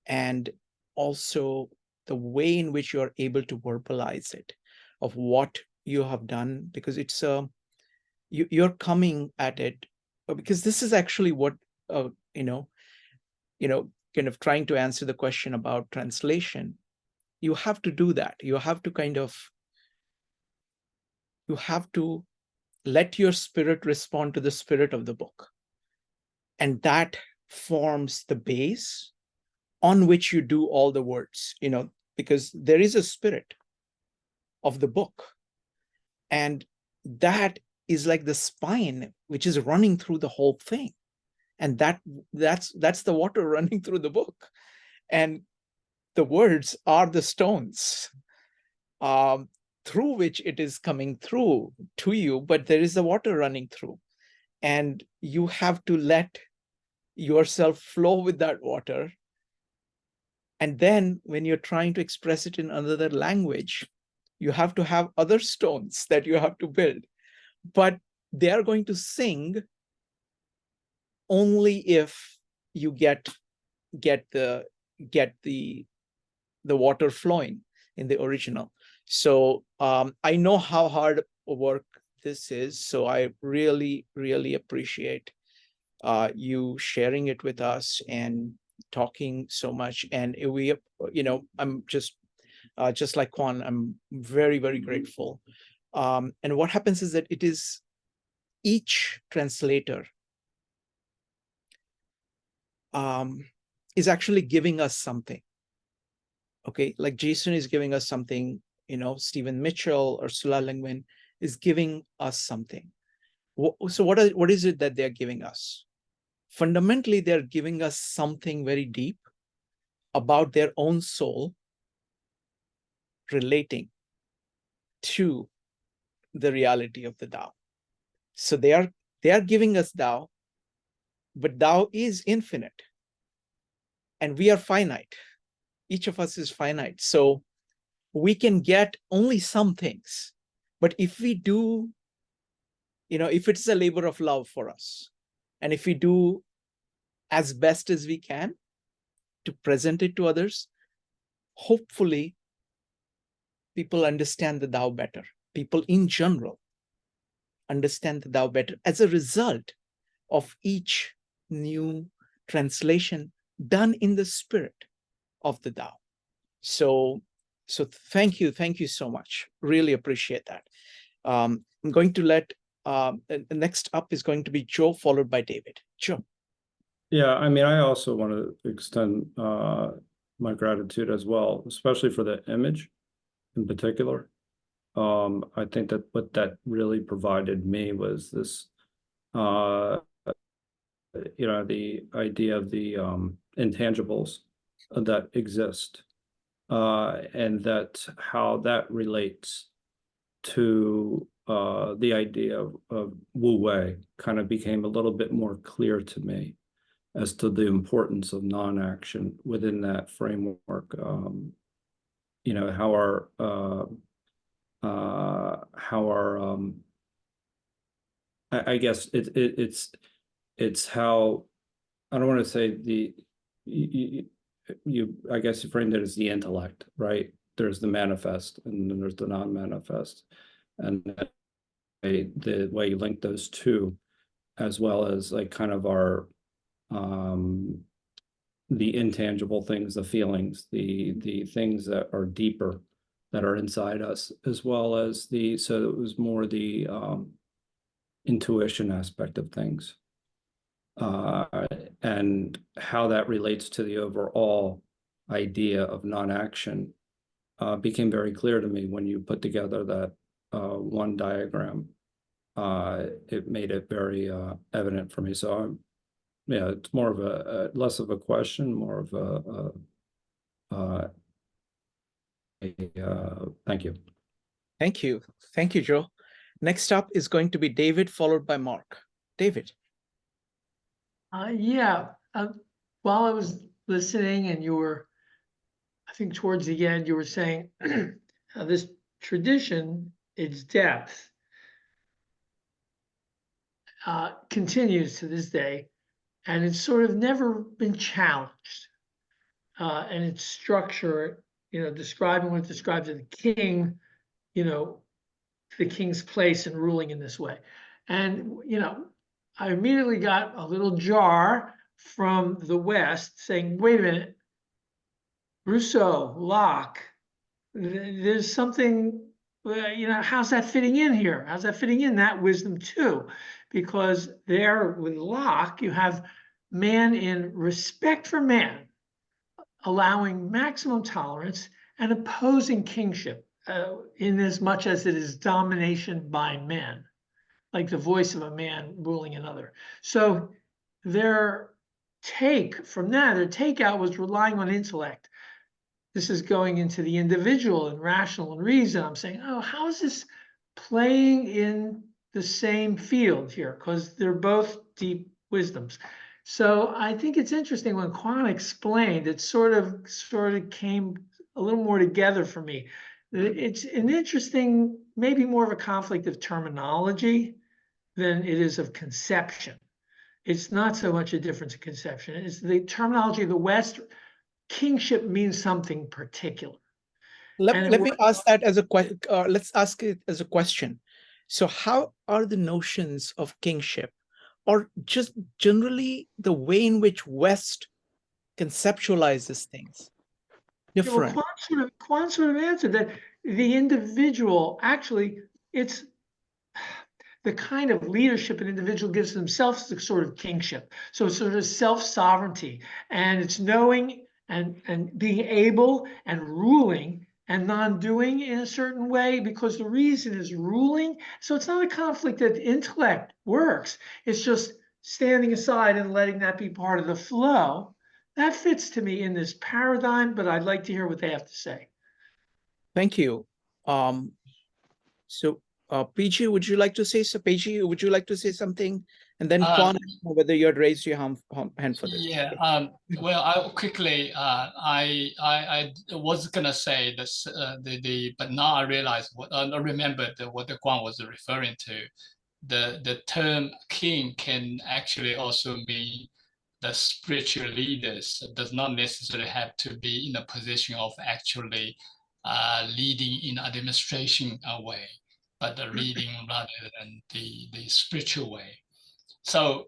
and also the way in which you're able to verbalize it, of what you have done, because it's you're coming at it, because this is actually what kind of trying to answer the question about translation. You have to do that. You have to let your spirit respond to the spirit of the book, and that forms the base on which you do all the words, because there is a spirit of the book, and that is like the spine which is running through the whole thing, and that's the water running through the book, and the words are the stones through which it is coming through to you, but there is the water running through, and you have to let yourself flow with that water. And then when you're trying to express it in another language, you have to have other stones that you have to build, but they are going to sing only if you get the water flowing in the original. So I know how hard work this is, so I really, really appreciate you sharing it with us and talking so much. And I'm just like Quan, I'm very, very grateful. And what happens is that it is each translator is actually giving us something. Okay, like Jason is giving us something, Stephen Mitchell or Sula Lingwin is giving us something. So what is it that they're giving us? Fundamentally, they're giving us something very deep about their own soul relating to the reality of the Tao. So they are giving us Tao, but Tao is infinite, and we are finite. Each of us is finite. So we can get only some things. But if we do, if it's a labor of love for us, and if we do as best as we can to present it to others, hopefully people understand the Tao better. People in general understand the Tao better as a result of each new translation done in the spirit of the Tao. So thank you so much. Really appreciate that. I'm going to let next up is going to be Joe, followed by David. Joe. Yeah, I mean, I also want to extend my gratitude as well, especially for the image in particular. I think that what that really provided me was this, the idea of the intangibles that exist, and that how that relates to the idea of Wu Wei kind of became a little bit more clear to me as to the importance of non-action within that framework. You know, how our I guess it's how, I don't want to say you I guess you framed it as the intellect, right? There's the manifest and then there's the non-manifest, and the way you link those two, as well as like kind of our the intangible things, the feelings, the things that are deeper, that are inside us, as well as so it was more the intuition aspect of things, and how that relates to the overall idea of non-action became very clear to me when you put together that one diagram. It made it very evident for me. So yeah, it's more of a less of a question, more of thank you. Thank you. Thank you, Joe. Next up is going to be David, followed by Mark. David. Yeah, while I was listening and you were, I think towards the end, you were saying this tradition, its depth, continues to this day, and it's sort of never been challenged. And its structure, you know, describing what it describes as the king, you know, the king's place in ruling in this way. And, you know, I immediately got a little jar from the West saying, wait a minute, Rousseau, Locke, there's something, you know, how's that fitting in here? How's that fitting in that wisdom too? Because there with Locke, you have man in respect for man, allowing maximum tolerance and opposing kingship in as much as it is domination by men, like the voice of a man ruling another. So their take from that, their takeout was relying on intellect. This is going into the individual and rational and reason. I'm saying, oh, how is this playing in the same field here? Because they're both deep wisdoms. So I think it's interesting when Quan explained, it sort of came a little more together for me. It's an interesting, maybe more of a conflict of terminology than it is of conception. It's not so much a difference in conception. It's the terminology of the West. Kingship means something particular. Let me ask that as a question. Let's ask it as a question. So how are the notions of kingship, or just generally the way in which West conceptualizes things, different? Yeah, well, Quan sort of answered that the individual, actually, it's the kind of leadership an individual gives themselves, the sort of kingship. So it's sort of self-sovereignty, and it's knowing and being able and ruling and non-doing in a certain way, because the reason is ruling. So it's not a conflict that intellect works. It's just standing aside and letting that be part of the flow. That fits to me in this paradigm, but I'd like to hear what they have to say. Thank you. Peigee, would you like to say so? Peigee, would you like to say something? And then Quan, whether you had raised your hand for this. Yeah. Well, I quickly, I was gonna say this, but now I realize what I remembered what the Quan was referring to. The term king can actually also mean the spiritual leaders. It does not necessarily have to be in a position of actually leading in administration way, but the leading rather than the spiritual way. So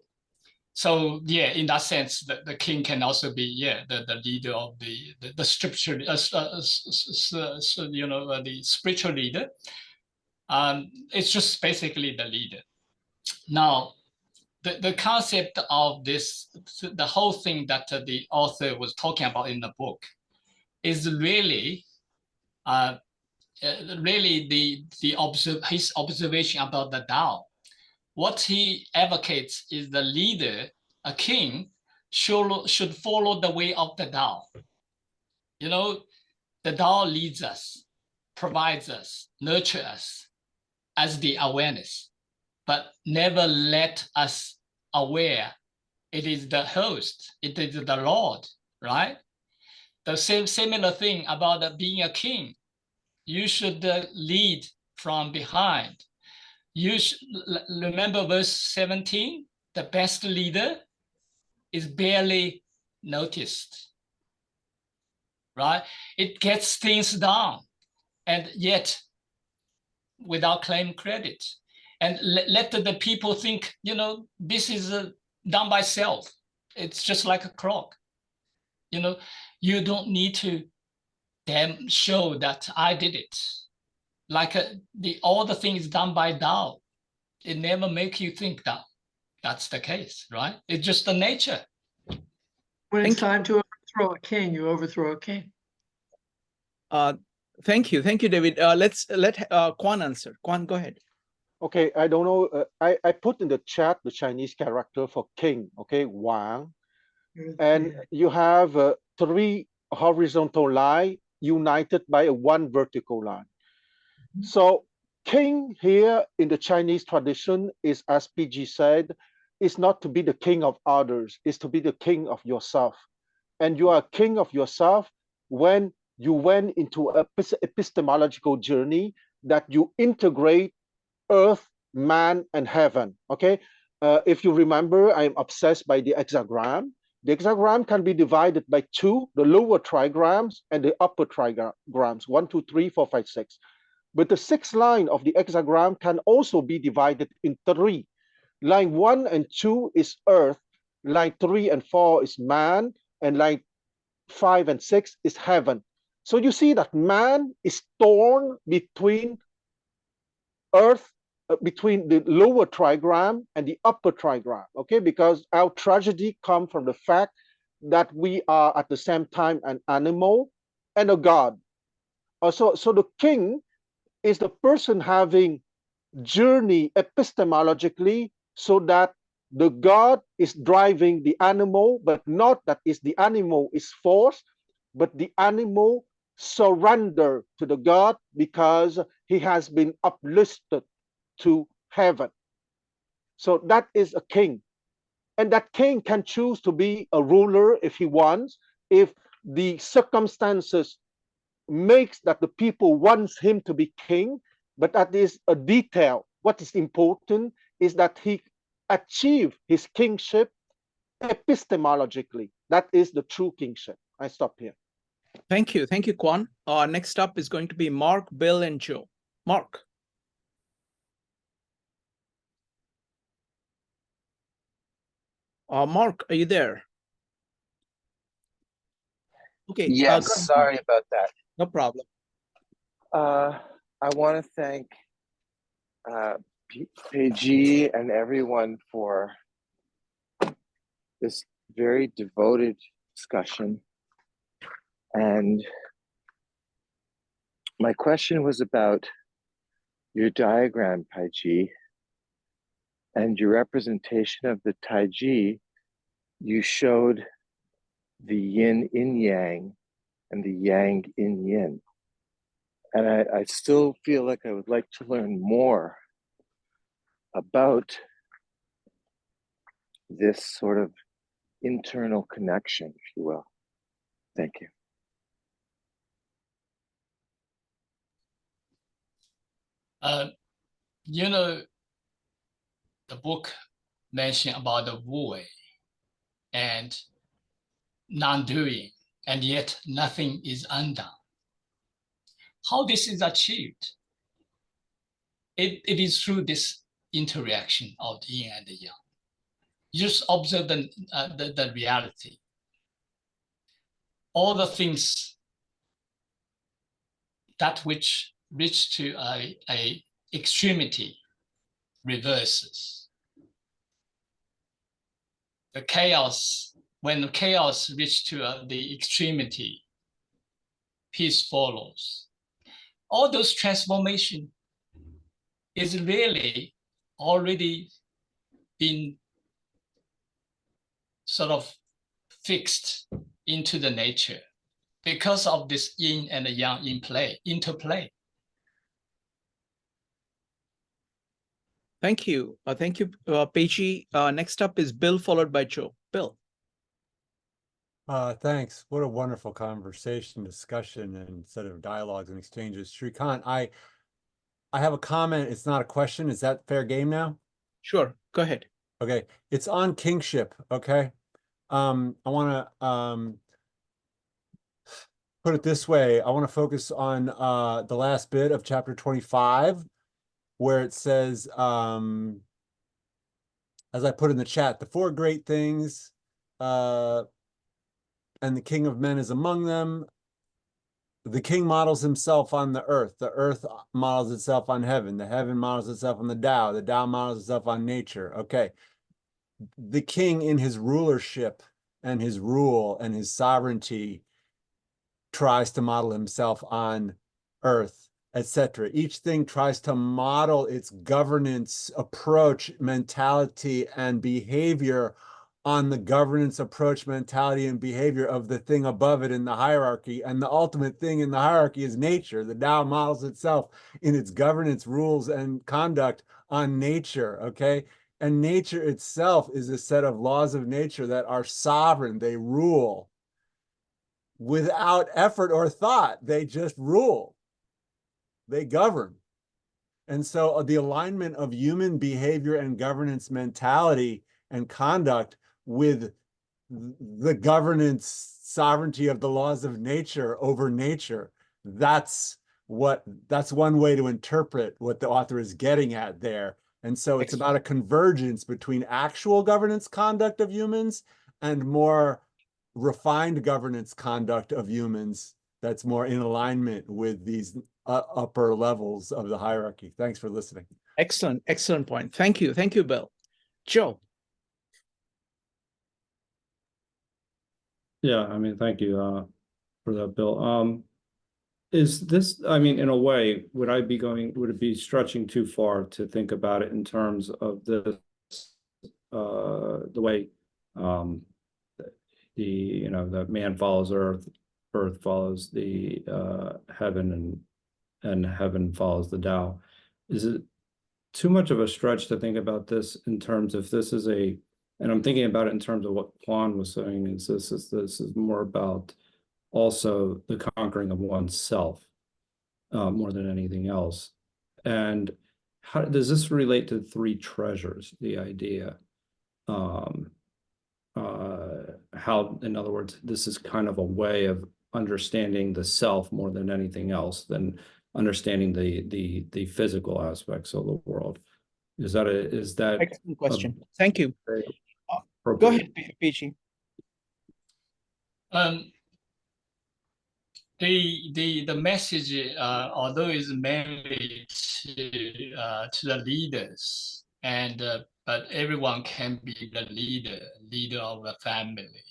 yeah, in that sense, the king can also be the leader of the spiritual, the spiritual leader. It's just basically the leader. Now, the concept of this, the whole thing that the author was talking about in the book, is really his observation about the Tao. What he advocates is the leader, a king, should follow the way of the Tao. You know, the Tao leads us, provides us, nurtures us, as the awareness, but never let us aware it is the host, it is the Lord, right? The similar thing about being a king. You should lead from behind. You should remember verse 17, the best leader is barely noticed, right? It gets things done, and yet without claim credit. And let the people think, you know, this is done by self. It's just like a clock. You know, you don't need to show that I did it. Like all the things done by Dao, it never make you think that that's the case, right? It's just the nature. When it's Thank time to overthrow a king, you overthrow a king. Thank you, David. Let's let Quan answer. Quan, go ahead. Okay, I don't know. I put in the chat the Chinese character for king. Okay, Wang, and you have 3 horizontal line united by a 1 vertical line. So king here in the Chinese tradition is, as Peigee said, is not to be the king of others, is to be the king of yourself. And you are a king of yourself when you went into a epistemological journey that you integrate earth, man, and heaven. Okay, if you remember, I'm obsessed by the hexagram. The hexagram can be divided by 2, the lower trigrams and the upper trigrams, 1, 2, 3, 4, 5, 6. But the 6th line of the hexagram can also be divided in 3. Line 1 and 2 is earth, line 3 and 4 is man, and line 5 and 6 is heaven. So you see that man is torn between earth, between the lower trigram and the upper trigram, okay? Because our tragedy comes from the fact that we are at the same time an animal and a god. So the king is the person having journey epistemologically so that the god is driving the animal, but not that is the animal is forced, but the animal surrender to the god because he has been uplifted to heaven. So that is a king. And that king can choose to be a ruler if he wants, if the circumstances makes that the people wants him to be king, but that is a detail. What is important is that he achieve his kingship epistemologically. That is the true kingship. I stop here. Thank you, Quan. Next up is going to be Mark, Bill, and Joe. Mark. Mark, are you there? Okay. Yes, sorry about that. No problem. I want to thank Peigee and everyone for this very devoted discussion. And my question was about your diagram, Peigee, and your representation of the Taiji. You showed the yin in yang and the yang in yin. And I still feel like I would like to learn more about this sort of internal connection, if you will. Thank you. You know, the book mentioned about the Wu Wei and non-doing, and yet nothing is undone. How this is achieved? It is through this interaction of the yin and the yang. You just observe the reality. All the things that which reach to a extremity reverses. The chaos, when the chaos reaches to the extremity, peace follows. All those transformation is really already been sort of fixed into the nature because of this yin and the yang interplay. Thank you. Thank you, Peigee. Next up is Bill, followed by Joe. Bill. Thanks. What a wonderful conversation, discussion, and set of dialogues and exchanges. Shrikant, I have a comment. It's not a question. Is that fair game now? Sure, go ahead. Okay. It's on kingship. Okay. I want to put it this way. I want to focus on the last bit of chapter 25, where it says, as I put in the chat, the four great things, and the king of men is among them. The king models himself on the earth models itself on heaven, the heaven models itself on the Tao models itself on nature. Okay. The king in his rulership and his rule and his sovereignty tries to model himself on earth, etc. Each thing tries to model its governance approach, mentality, and behavior on the governance approach, mentality, and behavior of the thing above it in the hierarchy. And the ultimate thing in the hierarchy is nature. The Tao models itself in its governance, rules, and conduct on nature, okay? And nature itself is a set of laws of nature that are sovereign. They rule without effort or thought. They just rule. They govern. And so the alignment of human behavior and governance mentality and conduct with the governance sovereignty of the laws of nature over nature, that's one way to interpret what the author is getting at there. And so it's about a convergence between actual governance conduct of humans and more refined governance conduct of humans that's more in alignment with these upper levels of the hierarchy. Thanks for listening. Excellent, excellent point. Thank you, Bill. Joe. Yeah, I mean, thank you for that, Bill. Is this, I mean, in a way, would it be stretching too far to think about it in terms of this, the way the man follows earth, earth follows the heaven, and heaven follows the Tao? Is it too much of a stretch to think about this in terms of this is and I'm thinking about it in terms of what Juan was saying, is this is more about also the conquering of oneself more than anything else. And how does this relate to three treasures, the idea? How, in other words, this is kind of a way of understanding the self more than anything else, than understanding the physical aspects of the world. Is that Excellent question? Thank you. Go ahead, Peigee. The message, although is mainly to the leaders, and but everyone can be the leader of a family.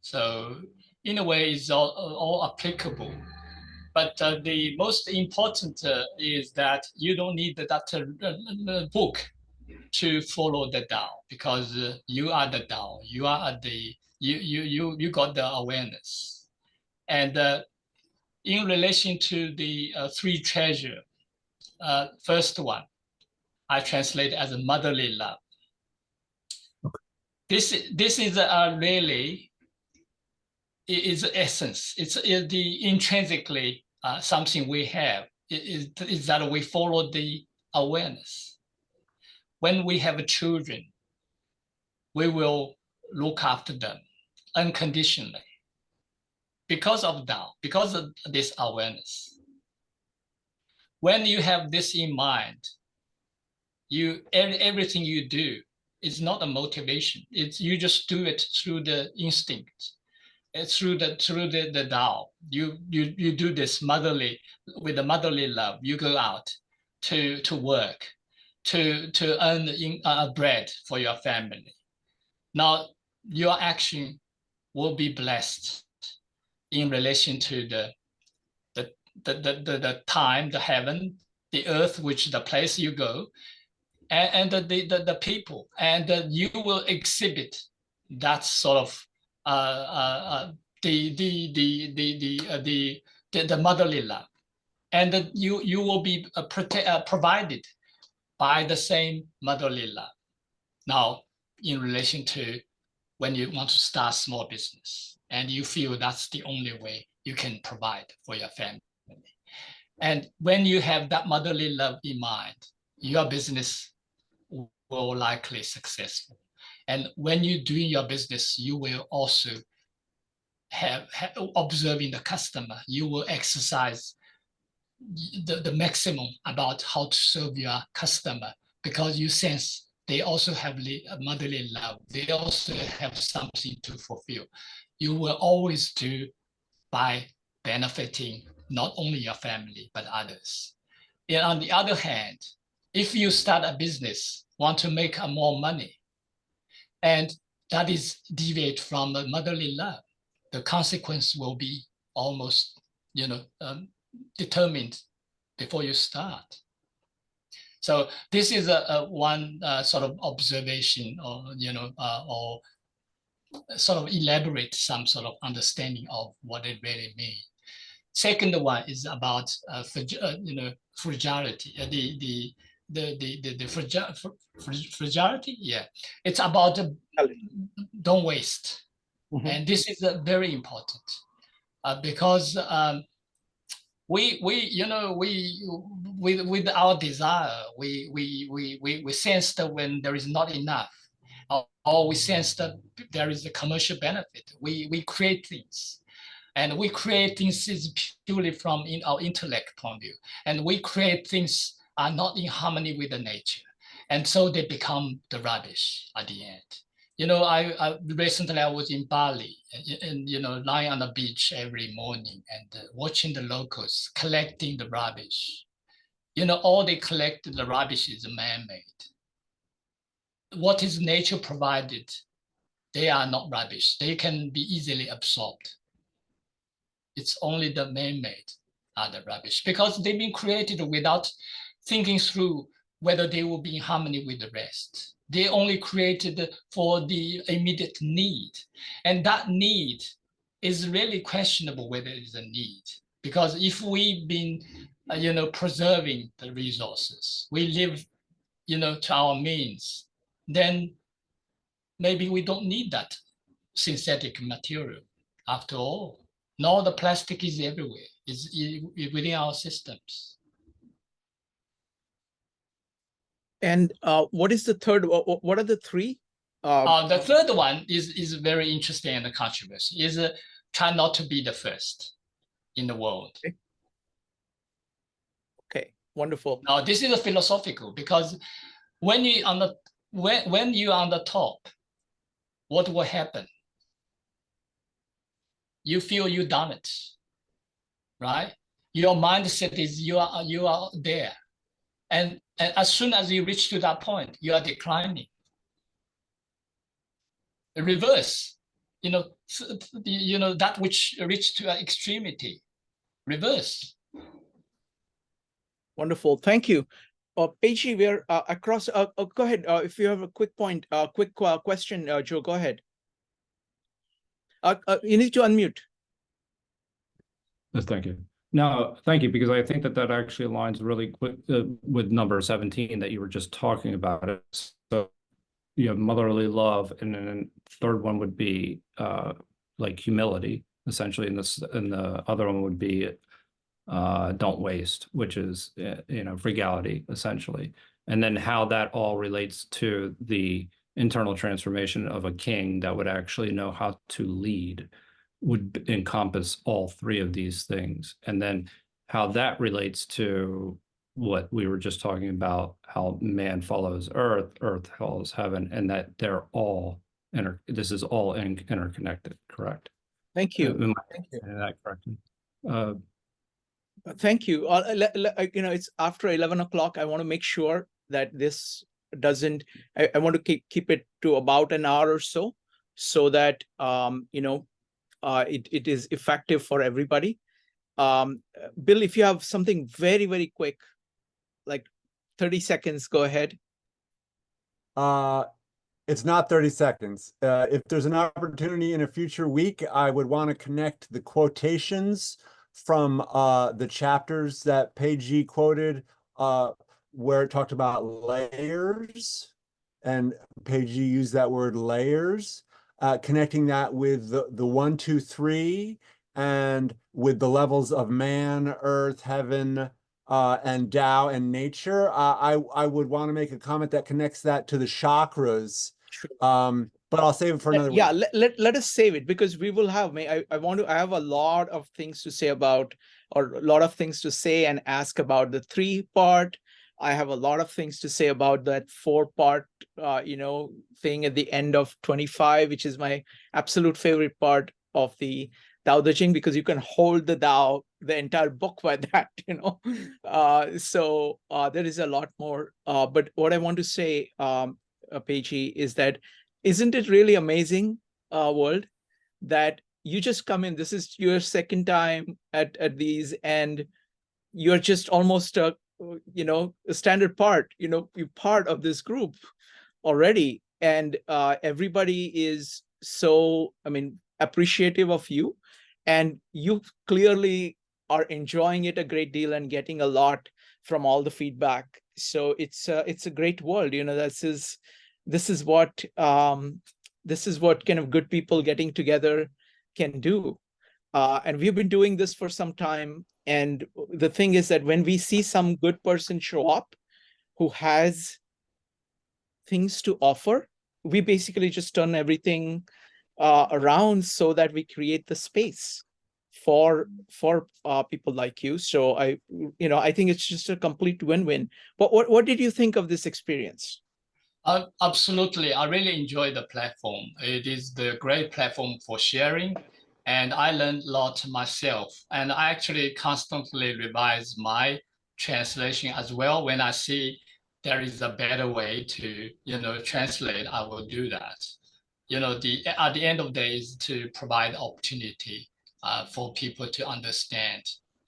So in a way, it's all applicable. But the most important is that you don't need that book to follow the Tao, because you are the Tao. You are you got the awareness. And in relation to the three treasure, first one, I translate as a motherly love. This is really is essence. It's the intrinsically something we have. Is that we follow the awareness. When we have children, we will look after them unconditionally because of Tao, because of this awareness. When you have this in mind, everything you do is not a motivation. It's you just do it through the instinct. It's through the Tao. You do this with the motherly love. You go out to work, to earn bread for your family. Now your action will be blessed in relation to the time, the heaven, the earth, which the place you go, and the people, and you will exhibit that sort of the motherly love, and you will be provided by the same motherly love. Now, in relation to when you want to start small business and you feel that's the only way you can provide for your family. And when you have that motherly love in mind, your business will likely successful. And when you're doing your business, you will also have observing the customer. You will exercise the maximum about how to serve your customer, because you sense they also have motherly love. They also have something to fulfill. You will always do by benefiting not only your family, but others. And on the other hand, if you start a business, want to make more money, and that is deviate from the motherly love, the consequence will be almost, determined before you start. So this is a one sort of observation, or or sort of elaborate some sort of understanding of what it really means. Second one is about fragility. Fragility. Yeah, it's about don't waste, and this is very important because we with our desire, we sense that when there is not enough, or we sense that there is a commercial benefit, we create things. And we create things is purely from our intellect point of view. And we create things are not in harmony with the nature. And so they become the rubbish at the end. I recently I was in Bali and, lying on the beach every morning and watching the locals collecting the rubbish. All they collect, the rubbish is man-made. What is nature provided, they are not rubbish. They can be easily absorbed. It's only the man-made are the rubbish, because they've been created without thinking through whether they will be in harmony with the rest. They only created for the immediate need. And that need is really questionable whether it is a need. Because if we've been, preserving the resources, we live, to our means, then maybe we don't need that synthetic material after all. No, the plastic is everywhere. It's within our systems. And what is the third? What are the three? The third one is very interesting and controversial. Is try not to be the first in the world. Okay, wonderful. Now this is a philosophical, because when you on the when you're on the top, what will happen? You feel you done it, right? Your mindset is you are there, and as soon as you reach to that point, you are declining. The reverse, that which reached to extremity, reverse. Wonderful, thank you. Peigee, we're across. Go ahead. If you have a quick point, quick question, Joe, go ahead. You need to unmute. Yes, thank you. No, thank you, because I think that actually aligns really quick with number 17 that you were just talking about. So you have motherly love, and then third one would be like humility, essentially, and the other one would be don't waste, which is frugality, essentially. And then how that all relates to the internal transformation of a king that would actually know how to lead would encompass all three of these things. And then how that relates to what we were just talking about, how man follows earth, earth follows heaven, and that they're all this is all interconnected, correct? Thank you. Am I saying that correctly? Thank you. It's after 11 o'clock. I want to make sure that this doesn't, I want to keep it to about an hour or so that, it is effective for everybody. Bill, if you have something very, very quick, like 30 seconds, go ahead. It's not 30 seconds. If there's an opportunity in a future week, I would want to connect the quotations from the chapters that Peigee quoted where it talked about layers, and Peigee used that word layers, connecting that with the 1, 2, 3, and with the levels of man, earth, heaven, and Tao and nature. I would want to make a comment that connects that to the chakras. Sure. But I'll save it for another Yeah, week. let us save it, because we will have, I have a lot of things to say about, or a lot of things to say and ask about the 3-part. I have a lot of things to say about that 4-part, thing at the end of 25, which is my absolute favorite part of the Dao De Jing, because you can hold the Dao, the entire book by that, So there is a lot more. But what I want to say, Peigee, is that isn't it really amazing, world, that you just come in, this is your second time at these, and you're just almost a standard part, you're part of this group already, and everybody is so, appreciative of you, and you clearly are enjoying it a great deal and getting a lot from all the feedback. So it's a great world, this is what kind of good people getting together can do. And we've been doing this for some time. And the thing is that when we see some good person show up who has things to offer, we basically just turn everything around so that we create the space for people like you. So I think it's just a complete win-win. But what did you think of this experience? Absolutely. I really enjoy the platform. It is the great platform for sharing. And I learned a lot myself. And I actually constantly revise my translation as well. When I see there is a better way to, translate, I will do that. At the end of the day is to provide opportunity for people to understand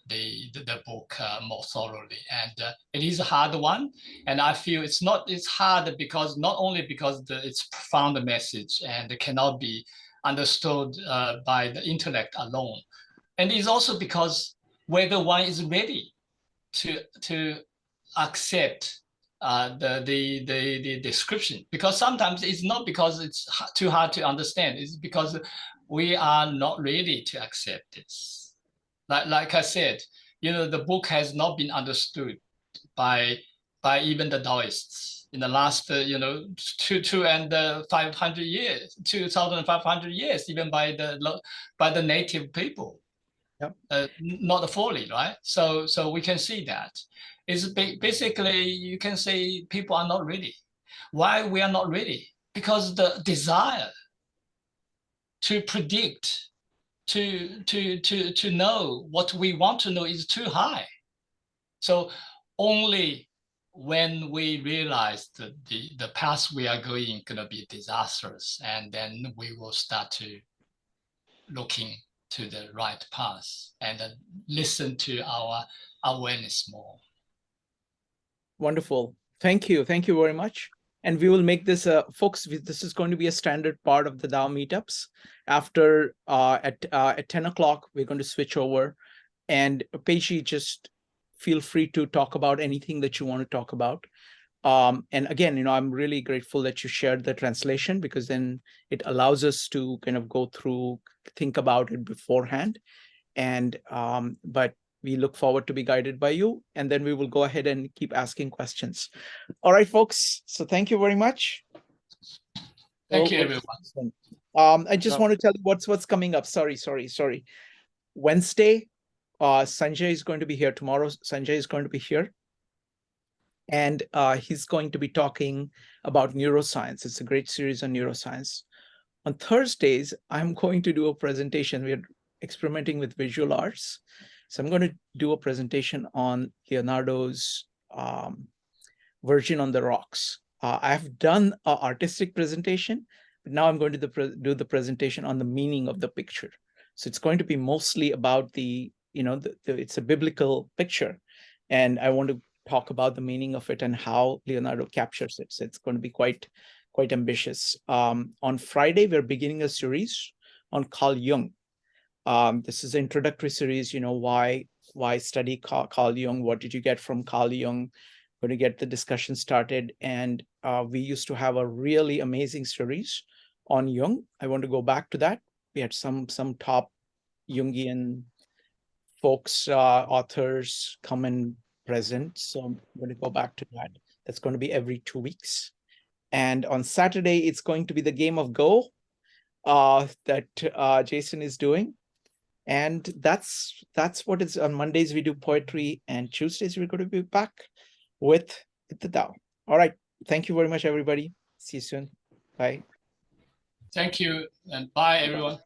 the book more thoroughly. And it is a hard one. And I feel it's hard because not only because it's profound message and it cannot be understood by the intellect alone. And it's also because whether one is ready to accept the description, because sometimes it's not because it's too hard to understand, it's because we are not ready to accept this. Like I said, the book has not been understood by even the Taoists in the last, 2,500 years, 2,500 years, even by the native people. Yep. Not fully, right? So we can see that. It's basically, you can say people are not ready. Why we are not ready? Because the desire to predict, to know what we want to know is too high. So only when we realize that the path we are going to be disastrous, and then we will start to looking to the right path and listen to our awareness more. Wonderful. Thank you. Thank you very much. And we will make this, folks, this is going to be a standard part of the Dao meetups. After at 10 o'clock, we're going to switch over. And Peigee, just feel free to talk about anything that you want to talk about. And again, I'm really grateful that you shared the translation, because then it allows us to kind of go through, think about it beforehand. And but we look forward to be guided by you, and then we will go ahead and keep asking questions. All right, folks. So thank you very much. Thank you, everyone. I just want to tell you what's coming up. Sorry. Wednesday, Sanjay is going to be here. Tomorrow, Sanjay is going to be here. And he's going to be talking about neuroscience. It's a great series on neuroscience. On Thursdays, I'm going to do a presentation. We're experimenting with visual arts. So I'm going to do a presentation on Leonardo's Virgin on the Rocks. I've done an artistic presentation, but now I'm going to do the presentation on the meaning of the picture. So it's going to be mostly about it's a biblical picture. And I want to talk about the meaning of it and how Leonardo captures it. So it's going to be quite ambitious. On Friday, we're beginning a series on Carl Jung. This is an introductory series, why study Carl Jung? What did you get from Carl Jung? going to get the discussion started. And we used to have a really amazing series on Jung. I want to go back to that. We had some top Jungian folks, authors come and present. So I'm going to go back to that. That's going to be every 2 weeks. And on Saturday, it's going to be the game of Go that Jason is doing. And that's what it's on. Mondays we do poetry, and Tuesdays we're going to be back with the Dao. All right. Thank you very much, everybody. See you soon. Bye. Thank you, and bye, everyone.